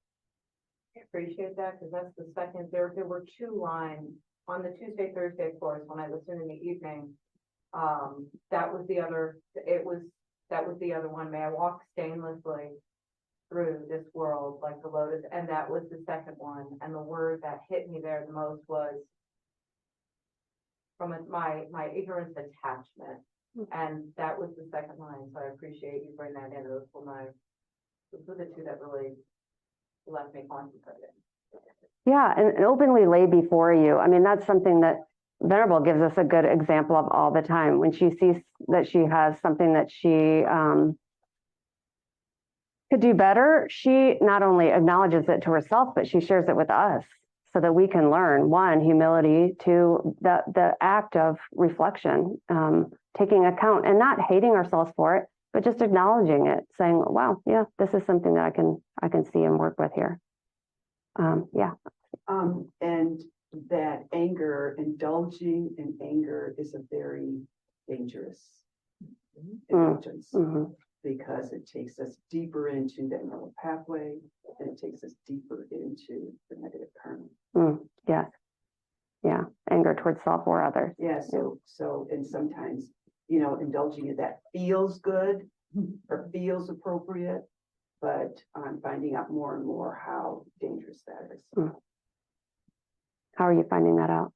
F: I appreciate that, because that's the second. There were two lines on the Tuesday, Thursday course when I listened in the evening. That was the other. That was the other one. May I walk stainlessly through this world like the lotus, and that was the second one. And the word that hit me there the most was from my ignorance attachment, and that was the second line. So I appreciate you bringing that in. Those were the two that really left me concentrated.
C: Yeah, and openly lay before you. I mean, that's something that Venerable gives us a good example of all the time. When she sees that she has something that she could do better, she not only acknowledges it to herself, but she shares it with us so that we can learn, one, humility, two, the act of reflection, taking account and not hating ourselves for it, but just acknowledging it, saying, wow, yeah, this is something that I can see and work with here. Yeah.
K: And that anger, indulging in anger, is a very dangerous indulgence, because it takes us deeper into that neural pathway, and it takes us deeper into the negative karma.
C: Yes. Yeah. Anger towards self or others.
K: Yeah. So, and sometimes, indulging in that feels good or feels appropriate, but I'm finding out more and more how dangerous that is.
C: How are you finding that out?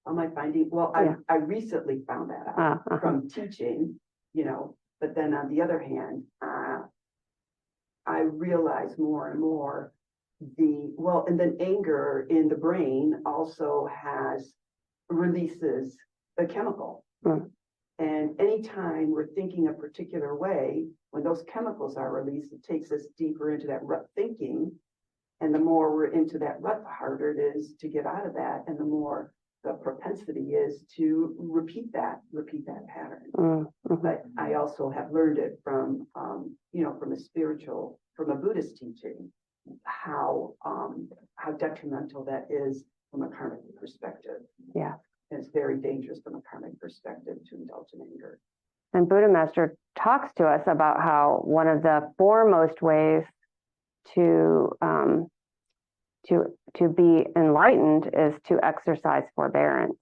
K: Am I finding? Well, I recently found that out from teaching, but then on the other hand, I realize more and more and then anger in the brain also releases a chemical. And anytime we're thinking a particular way, when those chemicals are released, it takes us deeper into that rut thinking. And the more we're into that rut, the harder it is to get out of that, and the more the propensity is to repeat that pattern. But I also have learned it from, from a Buddhist teaching, how detrimental that is from a karmic perspective.
C: Yeah.
K: And it's very dangerous from a karmic perspective to indulge in anger.
C: And Buddha Master talks to us about how one of the foremost ways to be enlightened is to exercise forbearance.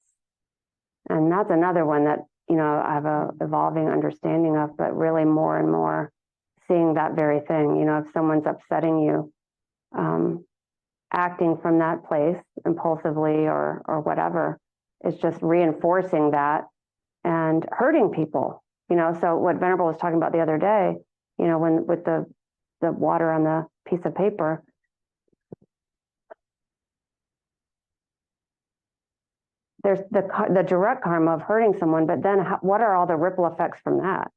C: And that's another one that, I have a evolving understanding of, but really more and more seeing that very thing. If someone's upsetting you, acting from that place impulsively or whatever is just reinforcing that and hurting people. So what Venerable was talking about the other day, when with the water on the piece of paper, there's the direct karma of hurting someone, but then what are all the ripple effects from that?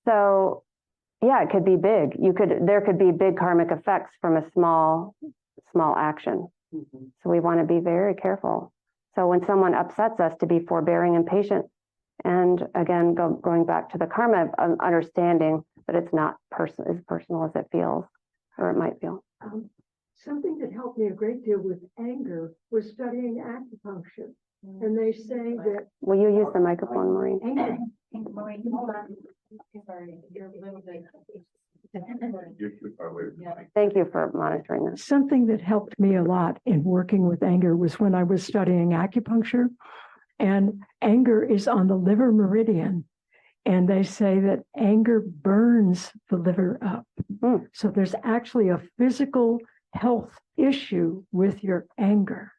C: So yeah, it could be big. There could be big karmic effects from a small action. So we want to be very careful. So when someone upsets us, to be forbearing and patient. And again, going back to the karma of understanding that it's not as personal as it feels, or it might feel.
L: Something that helped me a great deal with anger was studying acupuncture. And they say that
C: Will you use the microphone, Maureen?
L: anger,
H: Maureen, hold on. Sorry, you're a little bit.
C: Thank you for monitoring this.
B: Something that helped me a lot in working with anger was when I was studying acupuncture, and anger is on the liver meridian. And they say that anger burns the liver up. So there's actually a physical health issue with your anger.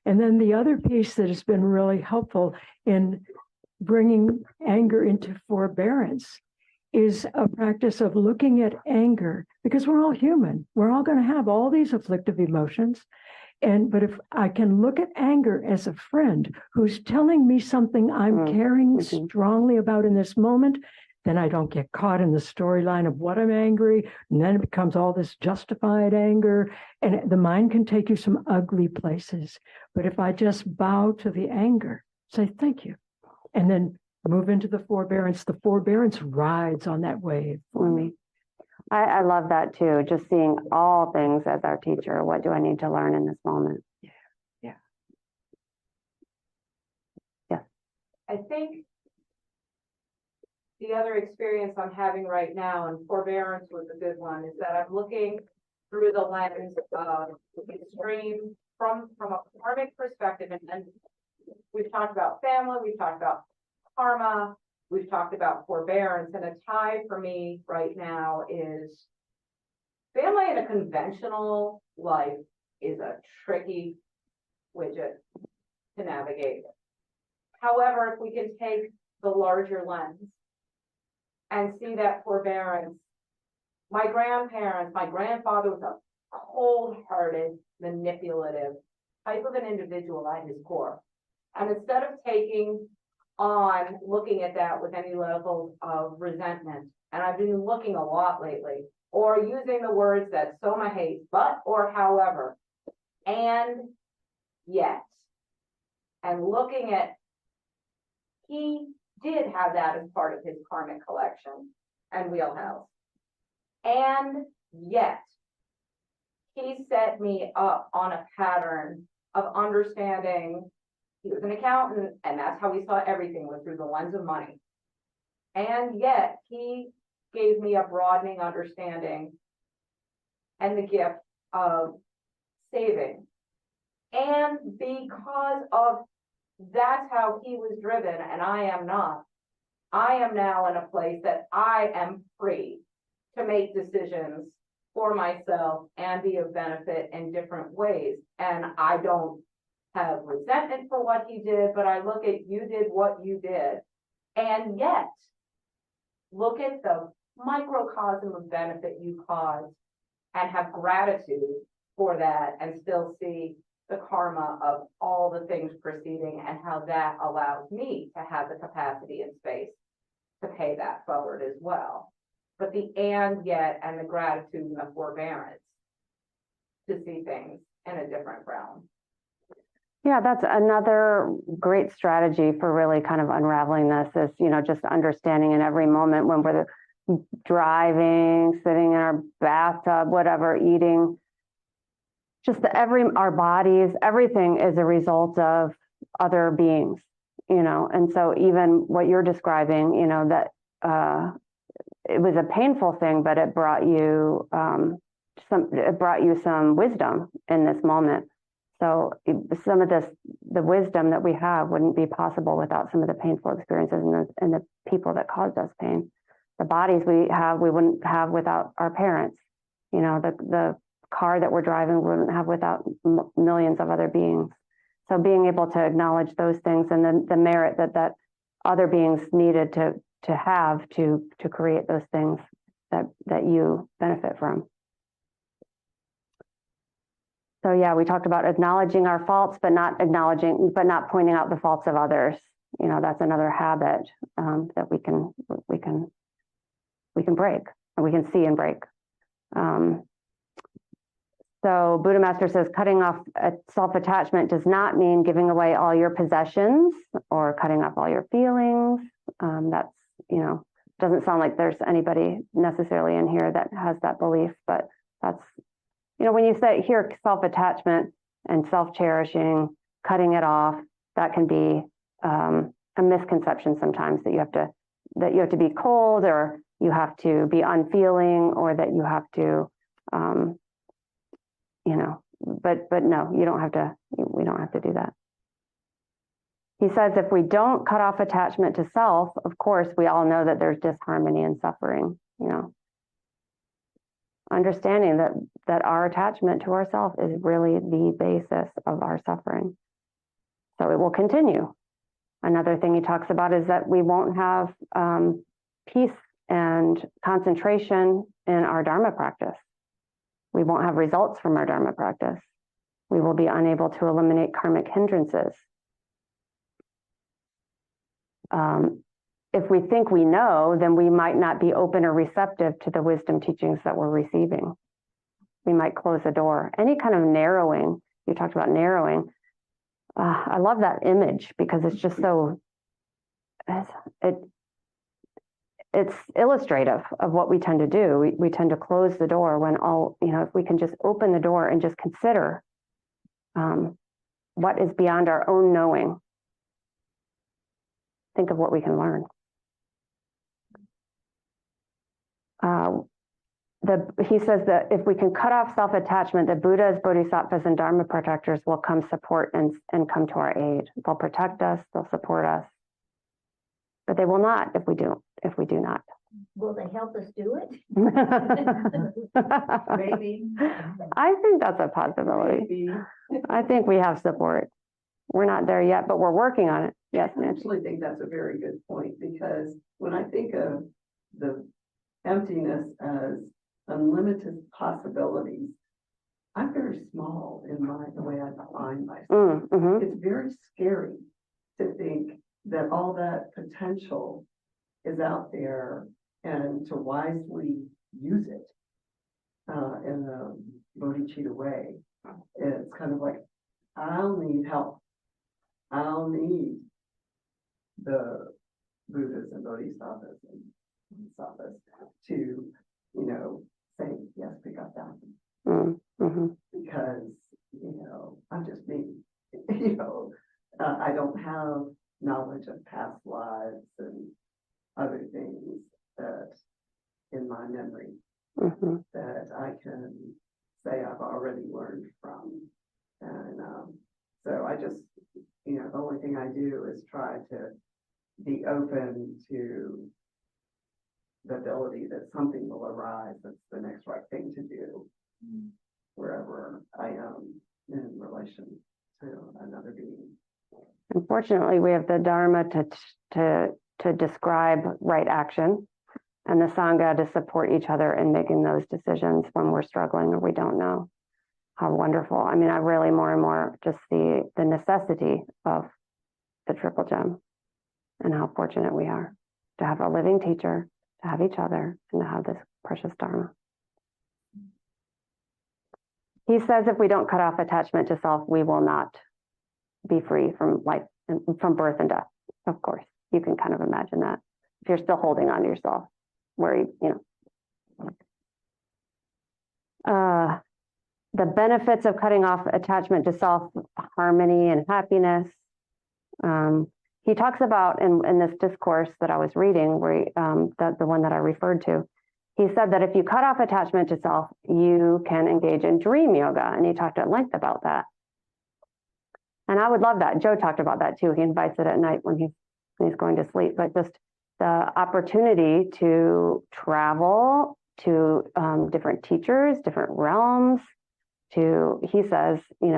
B: And then the other piece that has been really helpful in bringing anger into forbearance is a practice of looking at anger, because we're all human. We're all going to have all these afflictive emotions. But if I can look at anger as a friend who's telling me something I'm caring strongly about in this moment, then I don't get caught in the storyline of what I'm angry. And then it becomes all this justified anger. And the mind can take you some ugly places. But if I just bow to the anger, say, thank you, and then move into the forbearance rides on that wave for me.
C: I love that too. Just seeing all things as our teacher. What do I need to learn in this moment?
B: Yeah.
F: I think the other experience I'm having right now, and forbearance was a good one, is that I'm looking through the lens of extreme from a karmic perspective. And we've talked about family, we've talked about karma, we've talked about forbearance, and a tie for me right now is family in a conventional life is a tricky widget to navigate. However, if we can take the larger lens and see that forbearance, my grandfather was a cold-hearted, manipulative type of an individual at his core. And instead of taking on looking at that with any level of resentment, and I've been looking a lot lately, or using the words that Soma hates, but, or however, and yet, and looking at, he did have that as part of his karmic collection and wheelhouse. And yet, he set me up on a pattern of understanding. He was an accountant, and that's how he saw everything, was through the lens of money. And yet, he gave me a broadening understanding and the gift of saving. And because of that's how he was driven, and I am not, I am now in a place that I am free to make decisions for myself and be of benefit in different ways. And I don't have resentment for what he did, but I look at, you did what you did. And yet, look at the microcosm of benefit you caused and have gratitude for that, and still see the karma of all the things preceding and how that allows me to have the capacity and space to pay that forward as well. but the and yet and the gratitude and the forbearance to see things in a different realm.
C: Yeah, that's another great strategy for really kind of unraveling this is, just understanding in every moment when we're driving, sitting in our bathtub, whatever, eating, just our bodies, everything is a result of other beings, and so even what you're describing, that it was a painful thing, but it brought you some wisdom in this moment. So some of the wisdom that we have wouldn't be possible without some of the painful experiences and the people that caused us pain. The bodies we have, we wouldn't have without our parents. The car that we're driving, we wouldn't have without millions of other beings. So being able to acknowledge those things and then the merit that other beings needed to have to create those things that you benefit from. So yeah, we talked about acknowledging our faults, but not pointing out the faults of others. That's another habit that we can break, or we can see and break. So Buddha Master says, cutting off self-attachment does not mean giving away all your possessions or cutting off all your feelings. That's, doesn't sound like there's anybody necessarily in here that has that belief, but that's, when you hear self-attachment and self-cherishing, cutting it off, that can be a misconception sometimes that you have to be cold, or you have to be unfeeling, or that you have to, but no, we don't have to do that. He says if we don't cut off attachment to self, of course, we all know that there's disharmony and suffering, Understanding that our attachment to ourself is really the basis of our suffering. So it will continue. Another thing he talks about is that we won't have peace and concentration in our Dharma practice. We won't have results from our Dharma practice. We will be unable to eliminate karmic hindrances. If we think we know, then we might not be open or receptive to the wisdom teachings that we're receiving. We might close the door. Any kind of narrowing, you talked about narrowing. I love that image because it's just so, it's illustrative of what we tend to do. We tend to close the door when if we can just open the door and just consider what is beyond our own knowing. Think of what we can learn. He says that if we can cut off self-attachment, the Buddhas, Bodhisattvas, and Dharma protectors will come support and come to our aid. They'll protect us, they'll support us, but they will not if we do not.
L: Will they help us do it?
G: Maybe.
C: I think that's a possibility.
G: Maybe.
C: I think we have support. We're not there yet, but we're working on it. Yes,
G: I
C: Nancy.
G: actually think that's a very good point, because when I think of the emptiness as unlimited possibilities, I'm very small in the way I define myself. It's very scary to think that all that potential is out there and to wisely use it in a bodhicitta way. It's kind of like, I'll need help. I'll need the Buddhas and Bodhisattvas and Sattvas to, say, yes, pick up that. Because, I'm just me. I don't have knowledge of past lives and other things that in my memory that I can say I've already learned from. And so I just, the only thing I do is try to be open to the ability that something will arise that's the next right thing to do wherever I am in relation to another being.
C: Unfortunately, we have the Dharma to describe right action, and the Sangha to support each other in making those decisions when we're struggling or we don't know. How wonderful. I mean, I really more and more just see the necessity of the Triple Gem and how fortunate we are to have a living teacher, to have each other, and to have this precious Dharma. He says if we don't cut off attachment to self, we will not be free from life, from birth and death. Of course, you can kind of imagine that. If you're still holding on to yourself, where the benefits of cutting off attachment to self, harmony and happiness. He talks about in this discourse that I was reading, where the one that I referred to, he said that if you cut off attachment to self, you can engage in dream yoga, and he talked at length about that. And I would love that. Joe talked about that too. He invites it at night when he's going to sleep, but just the opportunity to travel to different teachers, different realms, he says, be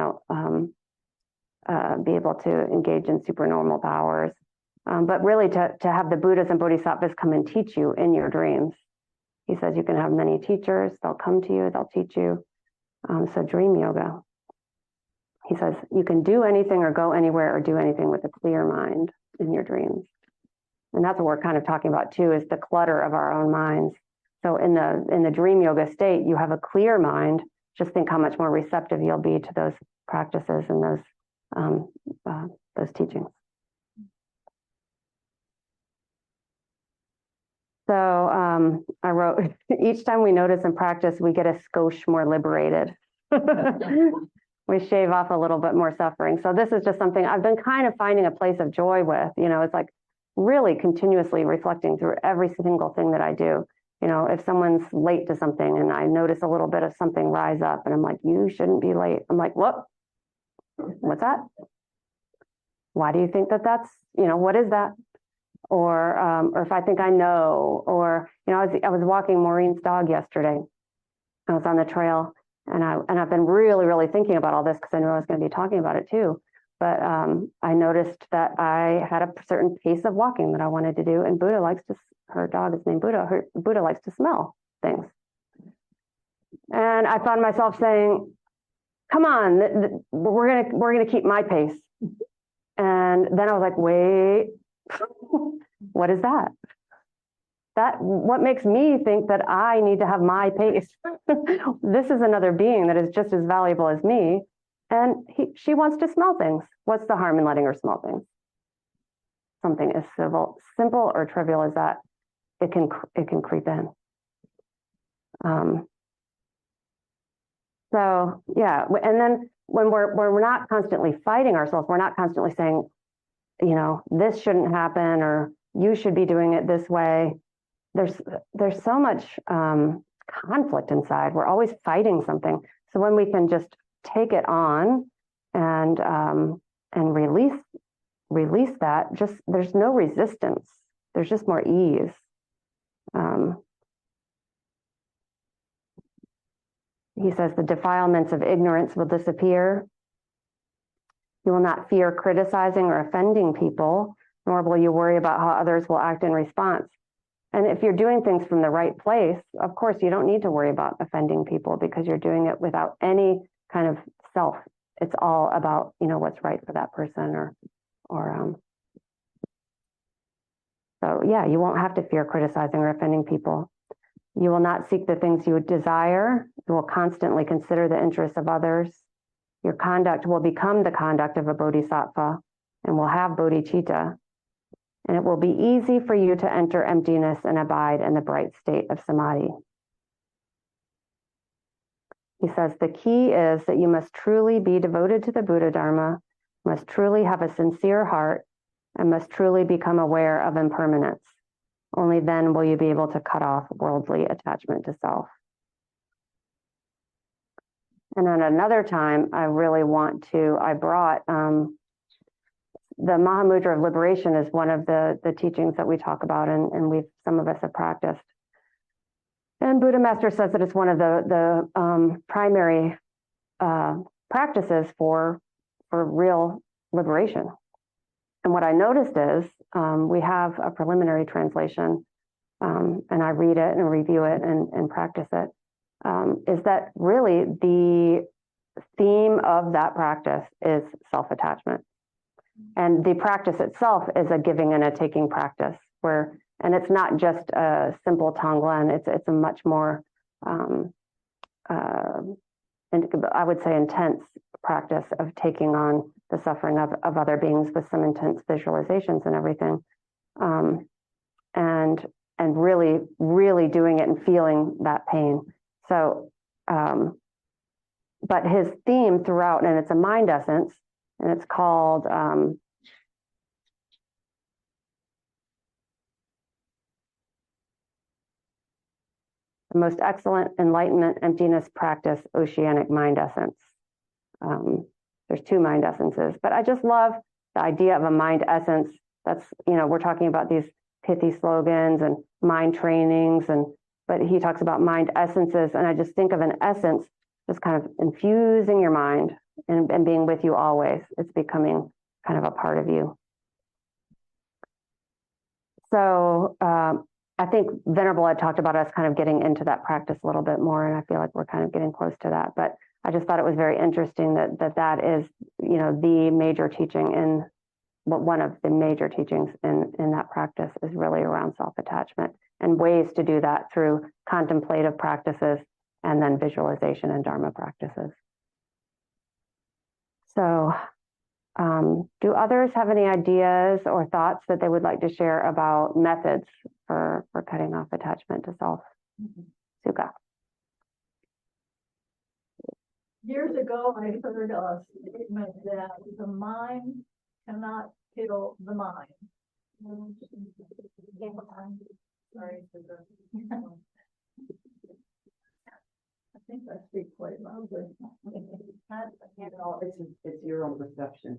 C: able to engage in supernormal powers, but really to have the Buddhas and Bodhisattvas come and teach you in your dreams. He says you can have many teachers, they'll come to you, they'll teach you. So dream yoga. He says you can do anything or go anywhere or do anything with a clear mind in your dreams. And that's what we're kind of talking about too, is the clutter of our own minds. So in the dream yoga state, you have a clear mind. Just think how much more receptive you'll be to those practices and those teachings. So I wrote, each time we notice and practice, we get a skosh more liberated. We shave off a little bit more suffering. So this is just something I've been kind of finding a place of joy with. It's like really continuously reflecting through every single thing that I do. If someone's late to something and I notice a little bit of something rise up and I'm like, you shouldn't be late. I'm like, what's that? Why do you think that's, what is that? Or if I think I know, or, I was walking Maureen's dog yesterday. I was on the trail and I've been really, really thinking about all this because I knew I was going to be talking about it too. But I noticed that I had a certain pace of walking that I wanted to do, and her dog is named Buddha. Buddha likes to smell things. And I found myself saying, come on, we're gonna keep my pace. And then I was like, wait, what is that? What makes me think that I need to have my pace? This is another being that is just as valuable as me. And she wants to smell things. What's the harm in letting her smell things? Something as simple or trivial as that, it can creep in. So yeah, and then when we're not constantly fighting ourselves, we're not constantly saying, this shouldn't happen or you should be doing it this way. There's so much conflict inside. We're always fighting something. So when we can just take it on and release that, there's no resistance. There's just more ease. He says the defilements of ignorance will disappear. You will not fear criticizing or offending people, nor will you worry about how others will act in response. And if you're doing things from the right place, of course, you don't need to worry about offending people because you're doing it without any kind of self. It's all about, what's right for that person so yeah, you won't have to fear criticizing or offending people. You will not seek the things you would desire. You will constantly consider the interests of others. Your conduct will become the conduct of a bodhisattva and will have bodhicitta. And it will be easy for you to enter emptiness and abide in the bright state of samadhi. He says the key is that you must truly be devoted to the Buddha Dharma, must truly have a sincere heart, and must truly become aware of impermanence. Only then will you be able to cut off worldly attachment to self. And at another time, I brought the Mahamudra of Liberation is one of the teachings that we talk about, and some of us have practiced. And Buddha Master says that it's one of the primary practices for real liberation. And what I noticed is we have a preliminary translation, and I read it and review it and practice it. Is that really the theme of that practice is self-attachment. And the practice itself is a giving and a taking practice, where And it's not just a simple Tonglen, it's a much more, and I would say intense practice of taking on the suffering of other beings with some intense visualizations and everything. And really, really doing it and feeling that pain. So, but his theme throughout, and it's a mind essence, and it's called, the most excellent enlightenment emptiness practice, oceanic mind essence. There's 2 mind essences, but I just love the idea of a mind essence. That's, we're talking about these pithy slogans and mind trainings, but he talks about mind essences, and I just think of an essence just kind of infusing your mind and being with you always. It's becoming kind of a part of you. So I think Venerable had talked about us kind of getting into that practice a little bit more, and I feel like we're kind of getting close to that. But I just thought it was very interesting that is, the major teaching in one of the major teachings in that practice is really around self-attachment and ways to do that through contemplative practices and then visualization and Dharma practices. So do others have any ideas or thoughts that they would like to share about methods for cutting off attachment to self? Sukha.
B: Years ago, I heard a statement that the mind cannot kill the mind.
H: Sorry.
B: I think I speak quite loudly.
K: It's your own perception.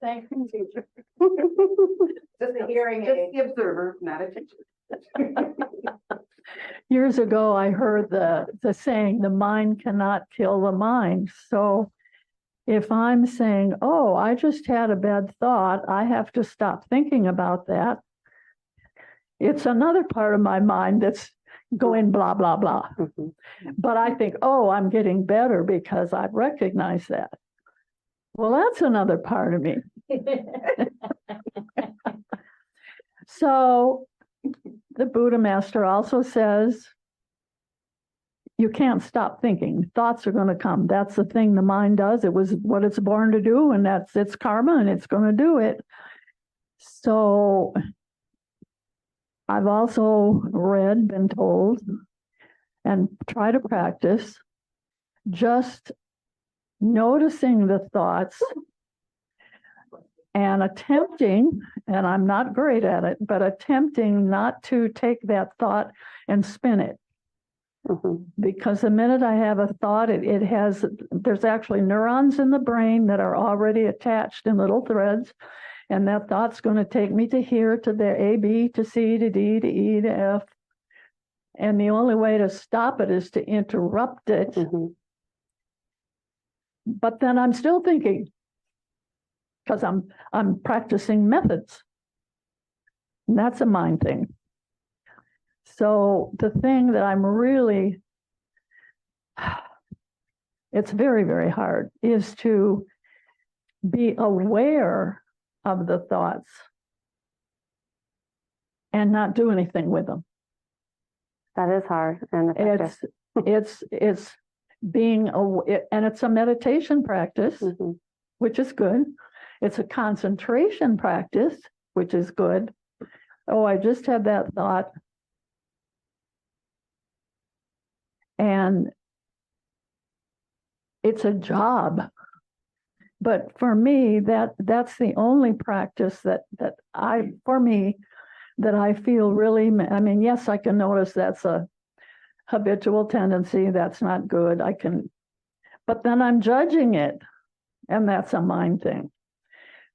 B: Thank you, teacher.
K: Just
H: the hearing
K: just
H: aid.
K: the observer, not a teacher.
B: Years ago, I heard the saying, the mind cannot kill the mind. So if I'm saying, oh, I just had a bad thought, I have to stop thinking about that. It's another part of my mind that's going blah, blah, blah.
C: Mhm.
B: But I think, oh, I'm getting better because I've recognized that. Well, that's another part of me. So the Buddha master also says, you can't stop thinking. Thoughts are going to come. That's the thing the mind does. It was what it's born to do, and that's its karma, and it's going to do it. So I've also read, been told, and try to practice just noticing the thoughts and attempting, and I'm not great at it, but attempting not to take that thought and spin it.
C: Mhm.
B: Because the minute I have a thought, there's actually neurons in the brain that are already attached in little threads. And that thought's going to take me to here, to there, A, B, to C, to D, to E, to F. And the only way to stop it is to interrupt it.
C: Mhm.
B: But then I'm still thinking, because I'm practicing methods. And that's a mind thing. So the thing that I'm really, it's very, very hard, is to be aware of the thoughts and not do anything with them.
C: That is hard and effective.
B: It's being aware, and it's a meditation practice,
C: Mhm.
B: which is good. It's a concentration practice, which is good. Oh, I just had that thought. And it's a job. But for me, that's the only practice that I feel really, I mean, yes, I can notice that's a habitual tendency. That's not good. But then I'm judging it, and that's a mind thing.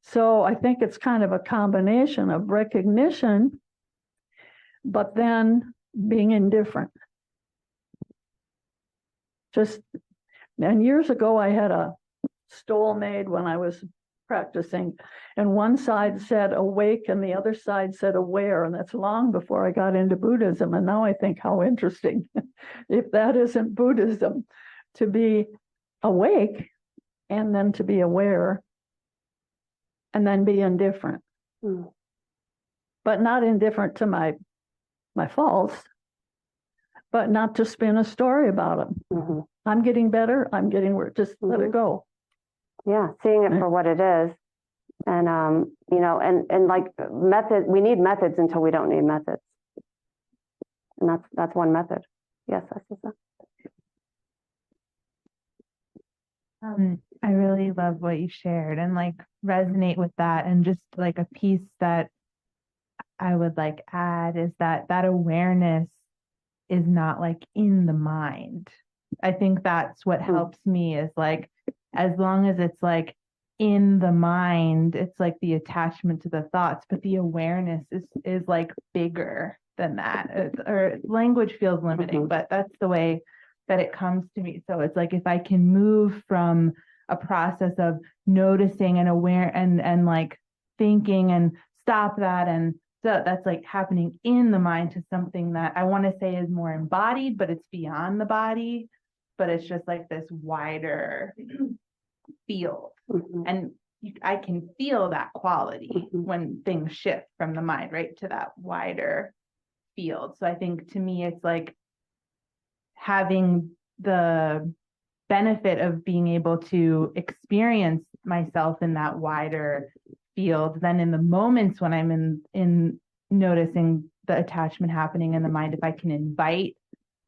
B: So I think it's kind of a combination of recognition, but then being indifferent. And years ago, I had a stole made when I was practicing, and one side said awake and the other side said aware, and that's long before I got into Buddhism. And now I think how interesting, if that isn't Buddhism, to be awake and then to be aware and then be indifferent.
C: Mm.
B: but not indifferent to my faults, but not to spin a story about them.
C: Mhm.
B: I'm getting better. I'm getting worse. Just let it go.
C: Yeah, seeing it for what it is. And, you know, and like method, we need methods until we don't need methods. And that's one method. Yes, that's that.
I: I really love what you shared and like resonate with that. And just like a piece that I would like add is that awareness is not like in the mind. I think that's what helps me is like, as long as it's like in the mind, it's like the attachment to the thoughts, but the awareness is like bigger than that. Or language feels limiting, but that's the way that it comes to me. So it's like if I can move from a process of noticing and aware and like thinking and stop that, and so that's like happening in the mind, to something that I want to say is more embodied, but it's beyond the body, but it's just like this wider field. And I can feel that quality when things shift from the mind right to that wider field. So I think to me, it's like having the benefit of being able to experience myself in that wider field. Then in the moments when I'm in noticing the attachment happening in the mind, if I can invite,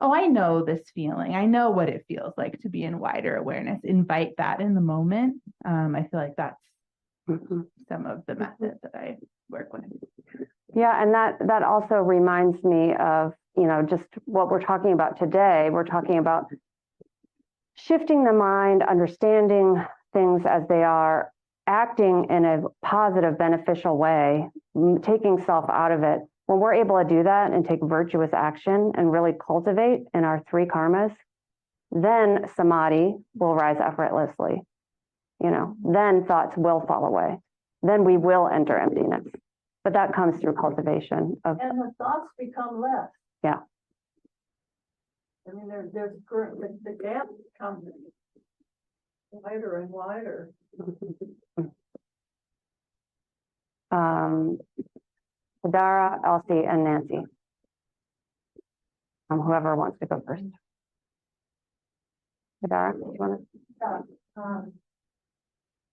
I: oh, I know this feeling, I know what it feels like to be in wider awareness, invite that in the moment. I feel like that's some of the methods that I work with.
C: Yeah, and that also reminds me of, you know, just what we're talking about today. We're talking about shifting the mind, understanding things as they are, acting in a positive, beneficial way, taking self out of it. When we're able to do that and take virtuous action and really cultivate in our 3 karmas, then samadhi will rise effortlessly. You know, then thoughts will fall away. Then we will enter emptiness. But that comes through cultivation of.
L: And the thoughts become less.
C: Yeah.
L: I mean, there's the gap becomes wider and wider.
C: Dara, Elsie, and Nancy. Whoever wants to go first. Dara, do you want to?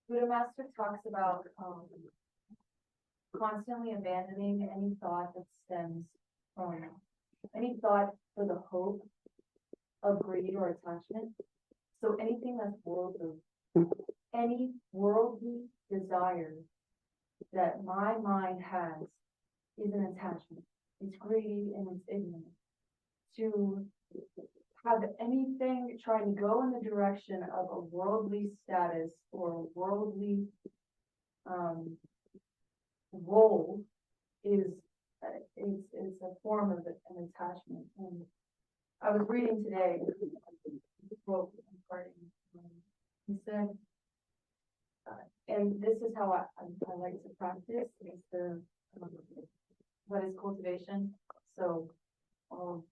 H: Buddha Master talks about constantly abandoning any thought that stems from any thought for the hope of greed or attachment. So anything that's worldly, any worldly desire that my mind has is an attachment. It's greedy and it's ignorant. To have anything trying to go in the direction of a worldly status or a worldly role is a form of an attachment. And I was reading today a quote from Harding. He said, and this is how I like to practice, is what is cultivation. So all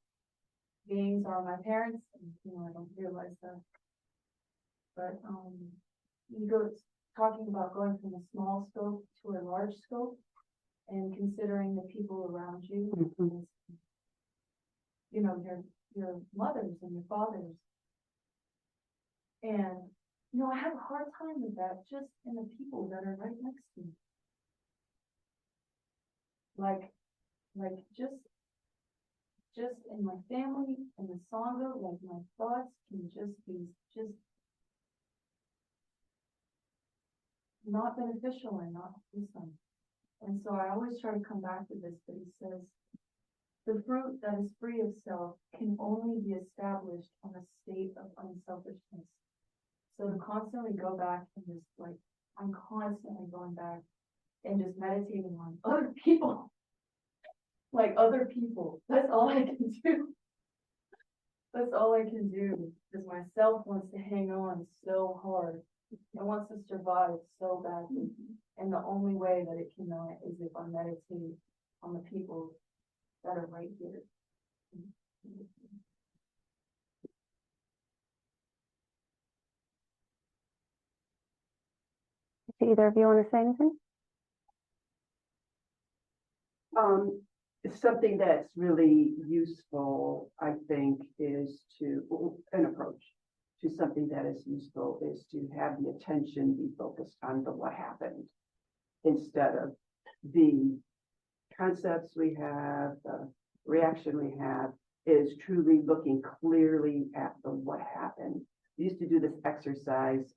H: beings are my parents, and you know, I don't realize that. But you go talking about going from a small scope to a large scope and considering the people around you, you know, your mothers and your fathers. And, you know, I have a hard time with that just in the people that are right next to me. Like just in my family, in the Sangha, like my thoughts can just be not beneficial and not wholesome. And so I always try to come back to this, but he says, the fruit that is free of self can only be established on a state of unselfishness. So to constantly go back and just like, I'm constantly going back and just meditating on other people. Like other people. That's all I can do. That's all I can do. Because myself wants to hang on so hard. It wants to survive so badly. And the only way that it can know it is if I meditate on the people that are right here.
C: Do either of you want to say anything?
K: Something that's really useful, I think, is an approach to something that is useful is to have the attention be focused on the what happened instead of the concepts we have, the reaction we have, is truly looking clearly at the what happened. We used to do this exercise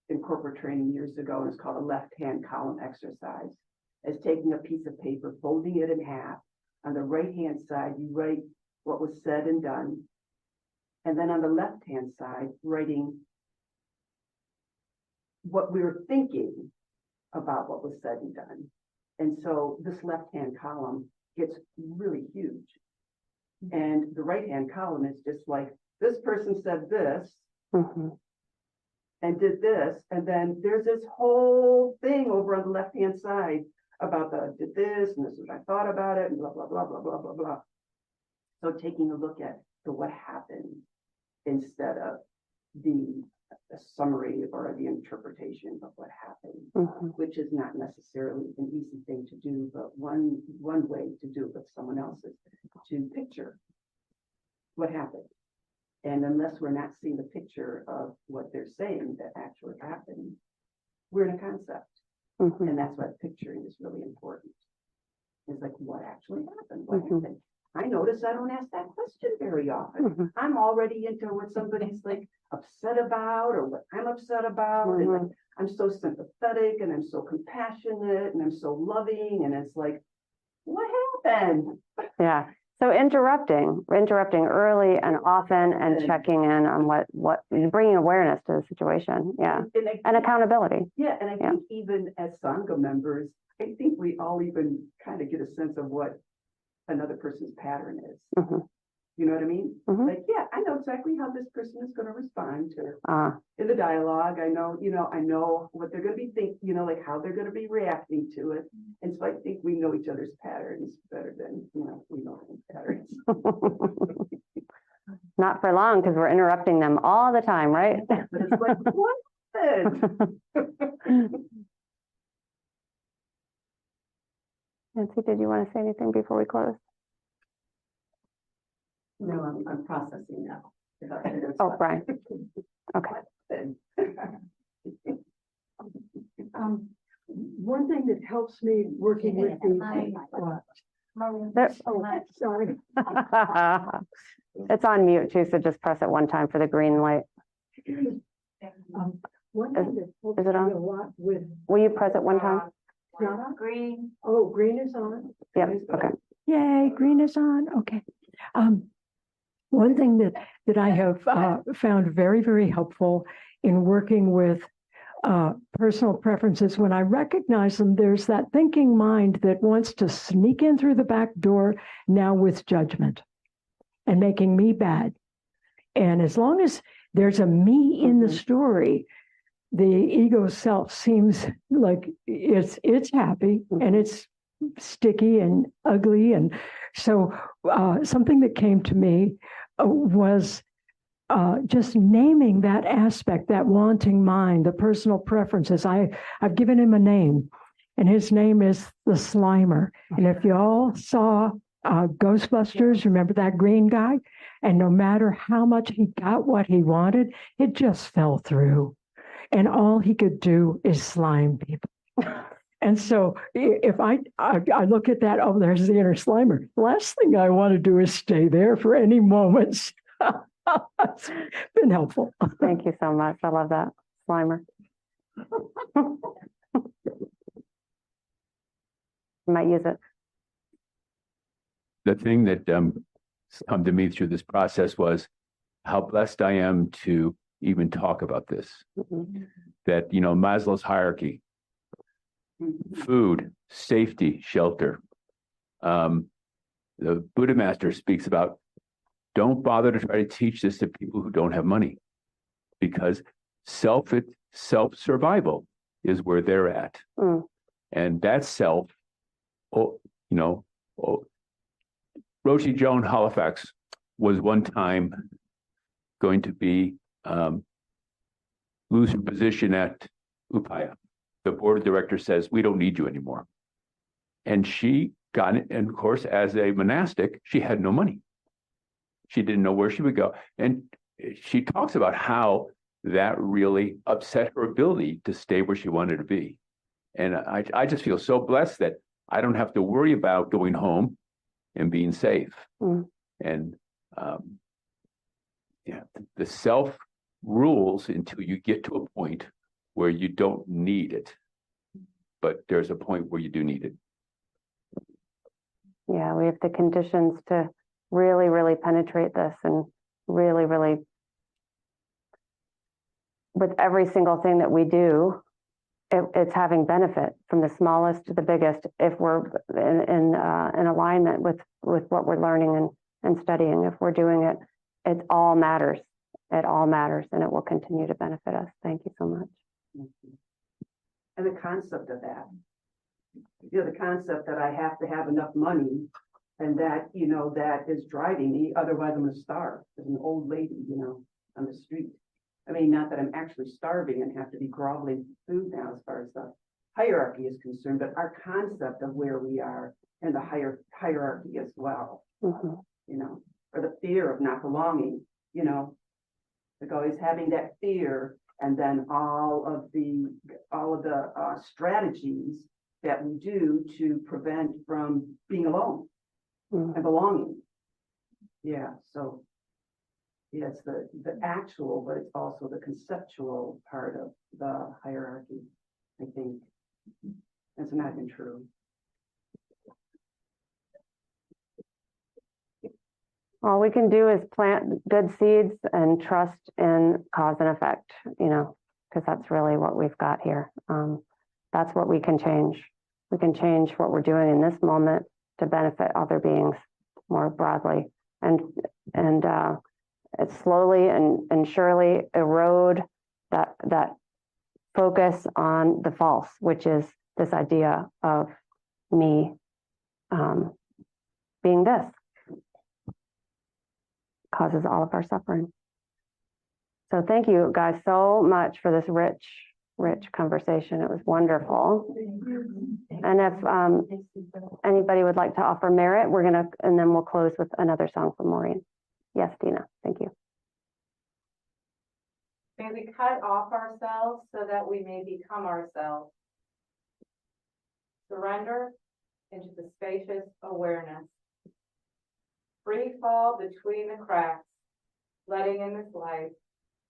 K: in corporate training years ago, and it's called a left-hand column exercise. It's taking a piece of paper, folding it in half. On the right-hand side, you write what was said and done. And then on the left-hand side, writing what we were thinking about what was said and done. And so this left-hand column gets really huge. And the right-hand column is just like, this person said this and did this. And then there's this whole thing over on the left-hand side about did this, and this is what I thought about it, and blah, blah, blah, blah, blah, blah, blah. So taking a look at the what happened instead of the summary or the interpretation of what happened, which is not necessarily an easy thing to do, but one way to do it with someone else is to picture what happened. And unless we're not seeing the picture of what they're saying that actually happened, we're in a concept. And that's why picturing is really important. It's like, what actually happened? What happened? I notice I don't ask that question very often. I'm already into what somebody's like upset about or what I'm upset about. And like, I'm so sympathetic and I'm so compassionate and I'm so loving. And it's like, what happened?
C: Yeah. So interrupting early and often and checking in on what bringing awareness to the situation. Yeah. And accountability.
K: Yeah. And I think even as Sangha members, I think we all even kind of get a sense of what another person's pattern is. You know what I mean? Like, yeah, I know exactly how this person is going to respond to in the dialogue. I know what they're going to be thinking, like how they're going to be reacting to it. And so I think we know each other's patterns better than, we know their patterns.
C: Not for long, because we're interrupting them all the time, right?
K: But it's like, what happened?
C: Nancy, did you want to say anything before we close?
G: No, I'm processing now.
C: Oh, Brian. Okay.
L: One thing that helps me working with the, sorry.
C: It's on mute too, so just press it one time for the green light.
L: One thing that helps
C: Is it on?
L: me a lot with.
C: Will you press it one time?
L: Not on?
H: Green.
L: Oh, green is on.
C: Yep, okay.
L: Yay, green is on. Okay. One thing that I have found very, very helpful in working with personal preferences, when I recognize them, there's that thinking mind that wants to sneak in through the back door now with judgment and making me bad. And as long as there's a me in the story, the ego self seems like it's happy and it's sticky and ugly. And so something that came to me was just naming that aspect, that wanting mind, the personal preferences. I've given him a name, and his name is the Slimer. And if you all saw Ghostbusters, remember that green guy? And no matter how much he got what he wanted, it just fell through. And all he could do is slime people. And so if I look at that, oh, there's the inner Slimer. The last thing I want to do is stay there for any moments. It's been helpful.
C: Thank you so much. I love that, Slimer. Might use it.
E: The thing that come to me through this process was how blessed I am to even talk about this. That, Maslow's hierarchy, food, safety, shelter. The Buddha master speaks about, don't bother to try to teach this to people who don't have money, because self-survival is where they're at. And that self, Roshi Joan Halifax was one time going to be lose her position at Upaya. The board of directors says, we don't need you anymore. And she and of course, as a monastic, she had no money. She didn't know where she would go. And she talks about how that really upset her ability to stay where she wanted to be. And I just feel so blessed that I don't have to worry about going home and being safe. And yeah, the self rules until you get to a point where you don't need it. But there's a point where you do need it.
C: Yeah, we have the conditions to really, really penetrate this and really, really, with every single thing that we do, it's having benefit from the smallest to the biggest if we're in alignment with what we're learning and studying. If we're doing it, it all matters. It all matters, and it will continue to benefit us. Thank you so much.
K: And the concept of that, the concept that I have to have enough money and that, that is driving me, otherwise I'm gonna starve as an old lady, on the street. I mean, not that I'm actually starving and have to be groveling for food now as far as the hierarchy is concerned, but our concept of where we are and the hierarchy as well, or the fear of not belonging, like always having that fear, and then all of the strategies that we do to prevent from being alone and belonging. Yeah, so yeah, it's the actual, but it's also the conceptual part of the hierarchy, I think. That's not even true.
C: All we can do is plant good seeds and trust in cause and effect, because that's really what we've got here. That's what we can change. We can change what we're doing in this moment to benefit other beings more broadly, and it slowly and surely erode that focus on the false, which is this idea of me being this. Causes all of our suffering. So thank you guys so much for this rich conversation. It was wonderful. And if anybody would like to offer merit, and then we'll close with another song from Maureen. Yes, Dina, thank you.
F: May we cut off ourselves so that we may become ourselves. Surrender into the spacious awareness. Free fall between the cracks, letting in this light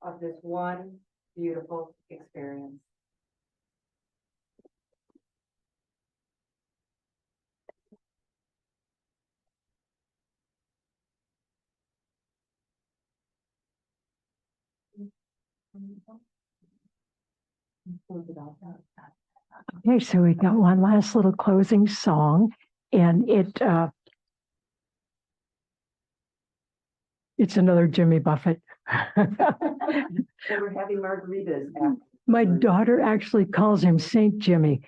F: of this one beautiful experience.
L: Okay, so we've got one last little closing song, and it's another Jimmy Buffett.
K: And we're having margaritas after.
L: My daughter actually calls him Saint Jimmy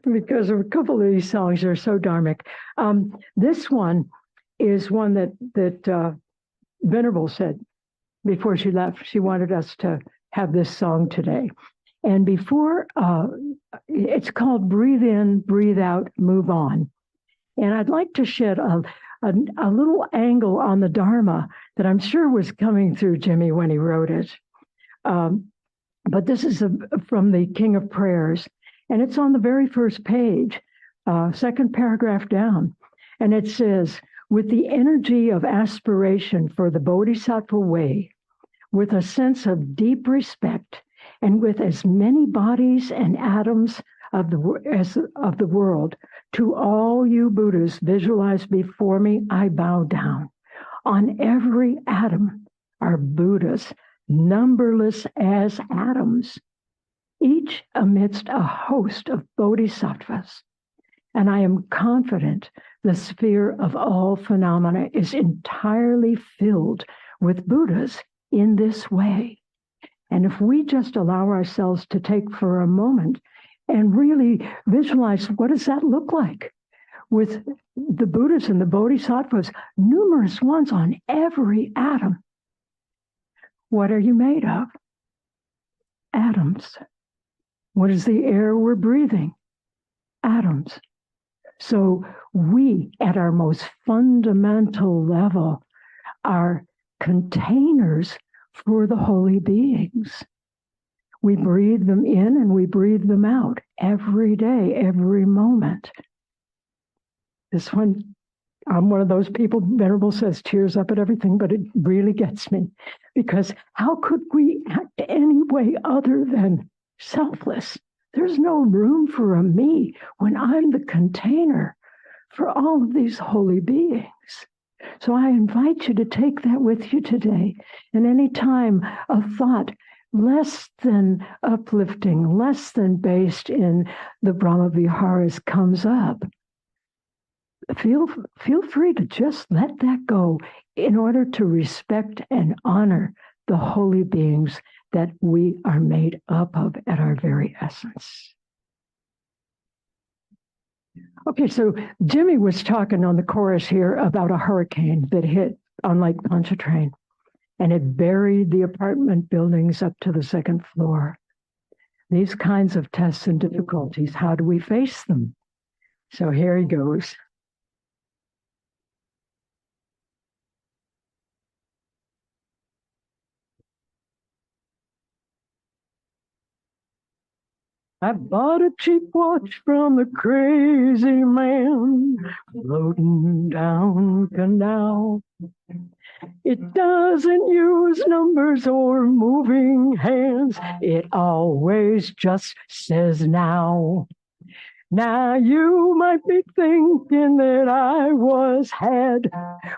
L: because of a couple of these songs are so dharmic. This one is one that Venerable said before she left. She wanted us to have this song today. And before, it's called Breathe In, Breathe Out, Move On. And I'd like to shed a little angle on the Dharma that I'm sure was coming through Jimmy when he wrote it. But this is from the King of Prayers, and it's on the very first page, second paragraph down. And it says, with the energy of aspiration for the Bodhisattva way, with a sense of deep respect, and with as many bodies and atoms of the world, to all you Buddhas visualized before me, I bow down. On every atom are Buddhas, numberless as atoms, each amidst a host of bodhisattvas. And I am confident the sphere of all phenomena is entirely filled with Buddhas in this way. And if we just allow ourselves to take for a moment and really visualize, what does that look like? With the Buddhas and the Bodhisattvas, numerous ones on every atom. What are you made of? Atoms. What is the air we're breathing? Atoms. So we, at our most fundamental level, are containers for the holy beings. We breathe them in and we breathe them out every day, every moment. This one, I'm one of those people, Venerable says, tears up at everything, but it really gets me. Because how could we act any way other than selfless? There's no room for a me when I'm the container for all of these holy beings. So I invite you to take that with you today. And any time a thought less than uplifting, less than based in the Brahma Viharas comes up, feel free to just let that go in order to respect and honor the holy beings that we are made up of at our very essence. Okay, so Jimmy was talking on the chorus here about a hurricane that hit on Lake Pontchartrain, and it buried the apartment buildings up to the second floor. These kinds of tests and difficulties, how do we face them? So here he goes. I bought a cheap watch from a crazy man floating down canal. It doesn't use numbers or moving hands. It always just says now. Now you might be thinking that I was had,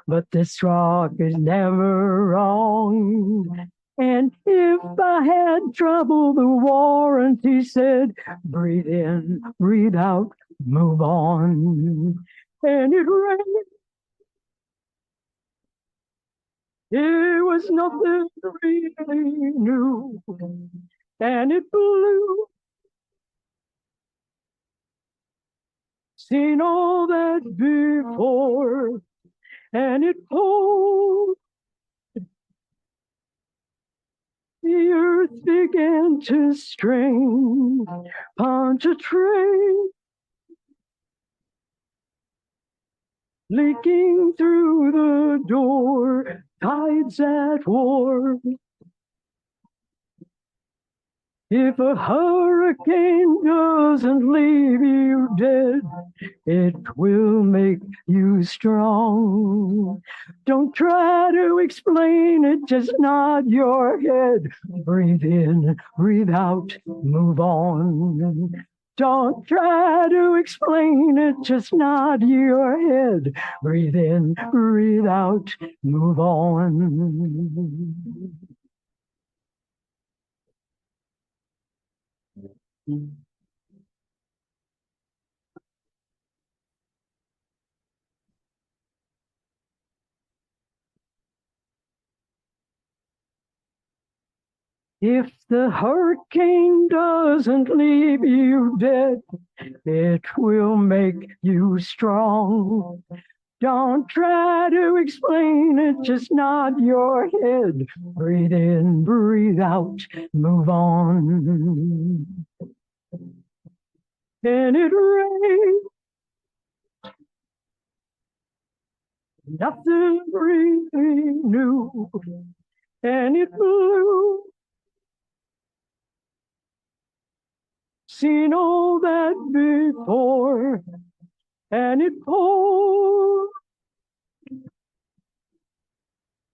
L: but this rock is never wrong. And if I had trouble, the warranty said, breathe in, breathe out, move on. And it rained. It was nothing really new. And it blew. Seen all that before. And it poured. The earth began to strain, Pontchartrain, leaking through the door, tides at war. If a hurricane doesn't leave you dead, it will make you strong. Don't try to explain it, just nod your head. Breathe in, breathe out, move on. Don't try to explain it, just nod your head. Breathe in, breathe out, move on. If the hurricane doesn't leave you dead, it will make you strong. Don't try to explain it, just nod your head. Breathe in, breathe out, move on. And it rained. Nothing really new. And it blew. Seen all that before. And it poured.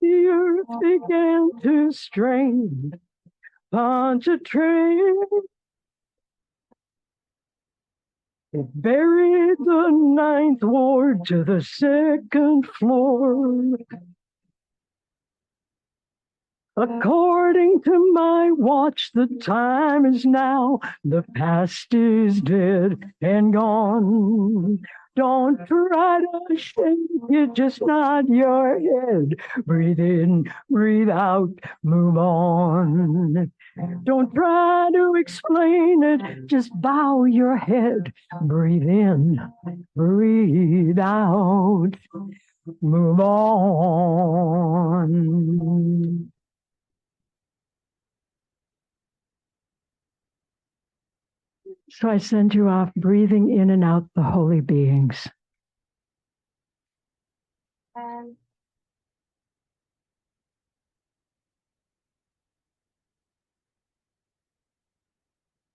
L: The earth began to strain, Pontchartrain. It buried the ninth ward to the second floor. According to my watch, the time is now. The past is dead and gone. Don't try to shake it, just nod your head. Breathe in, breathe out, move on. Don't try to explain it, just bow your head. Breathe in, breathe out, move on. So I send you off breathing in and out the holy beings.
F: And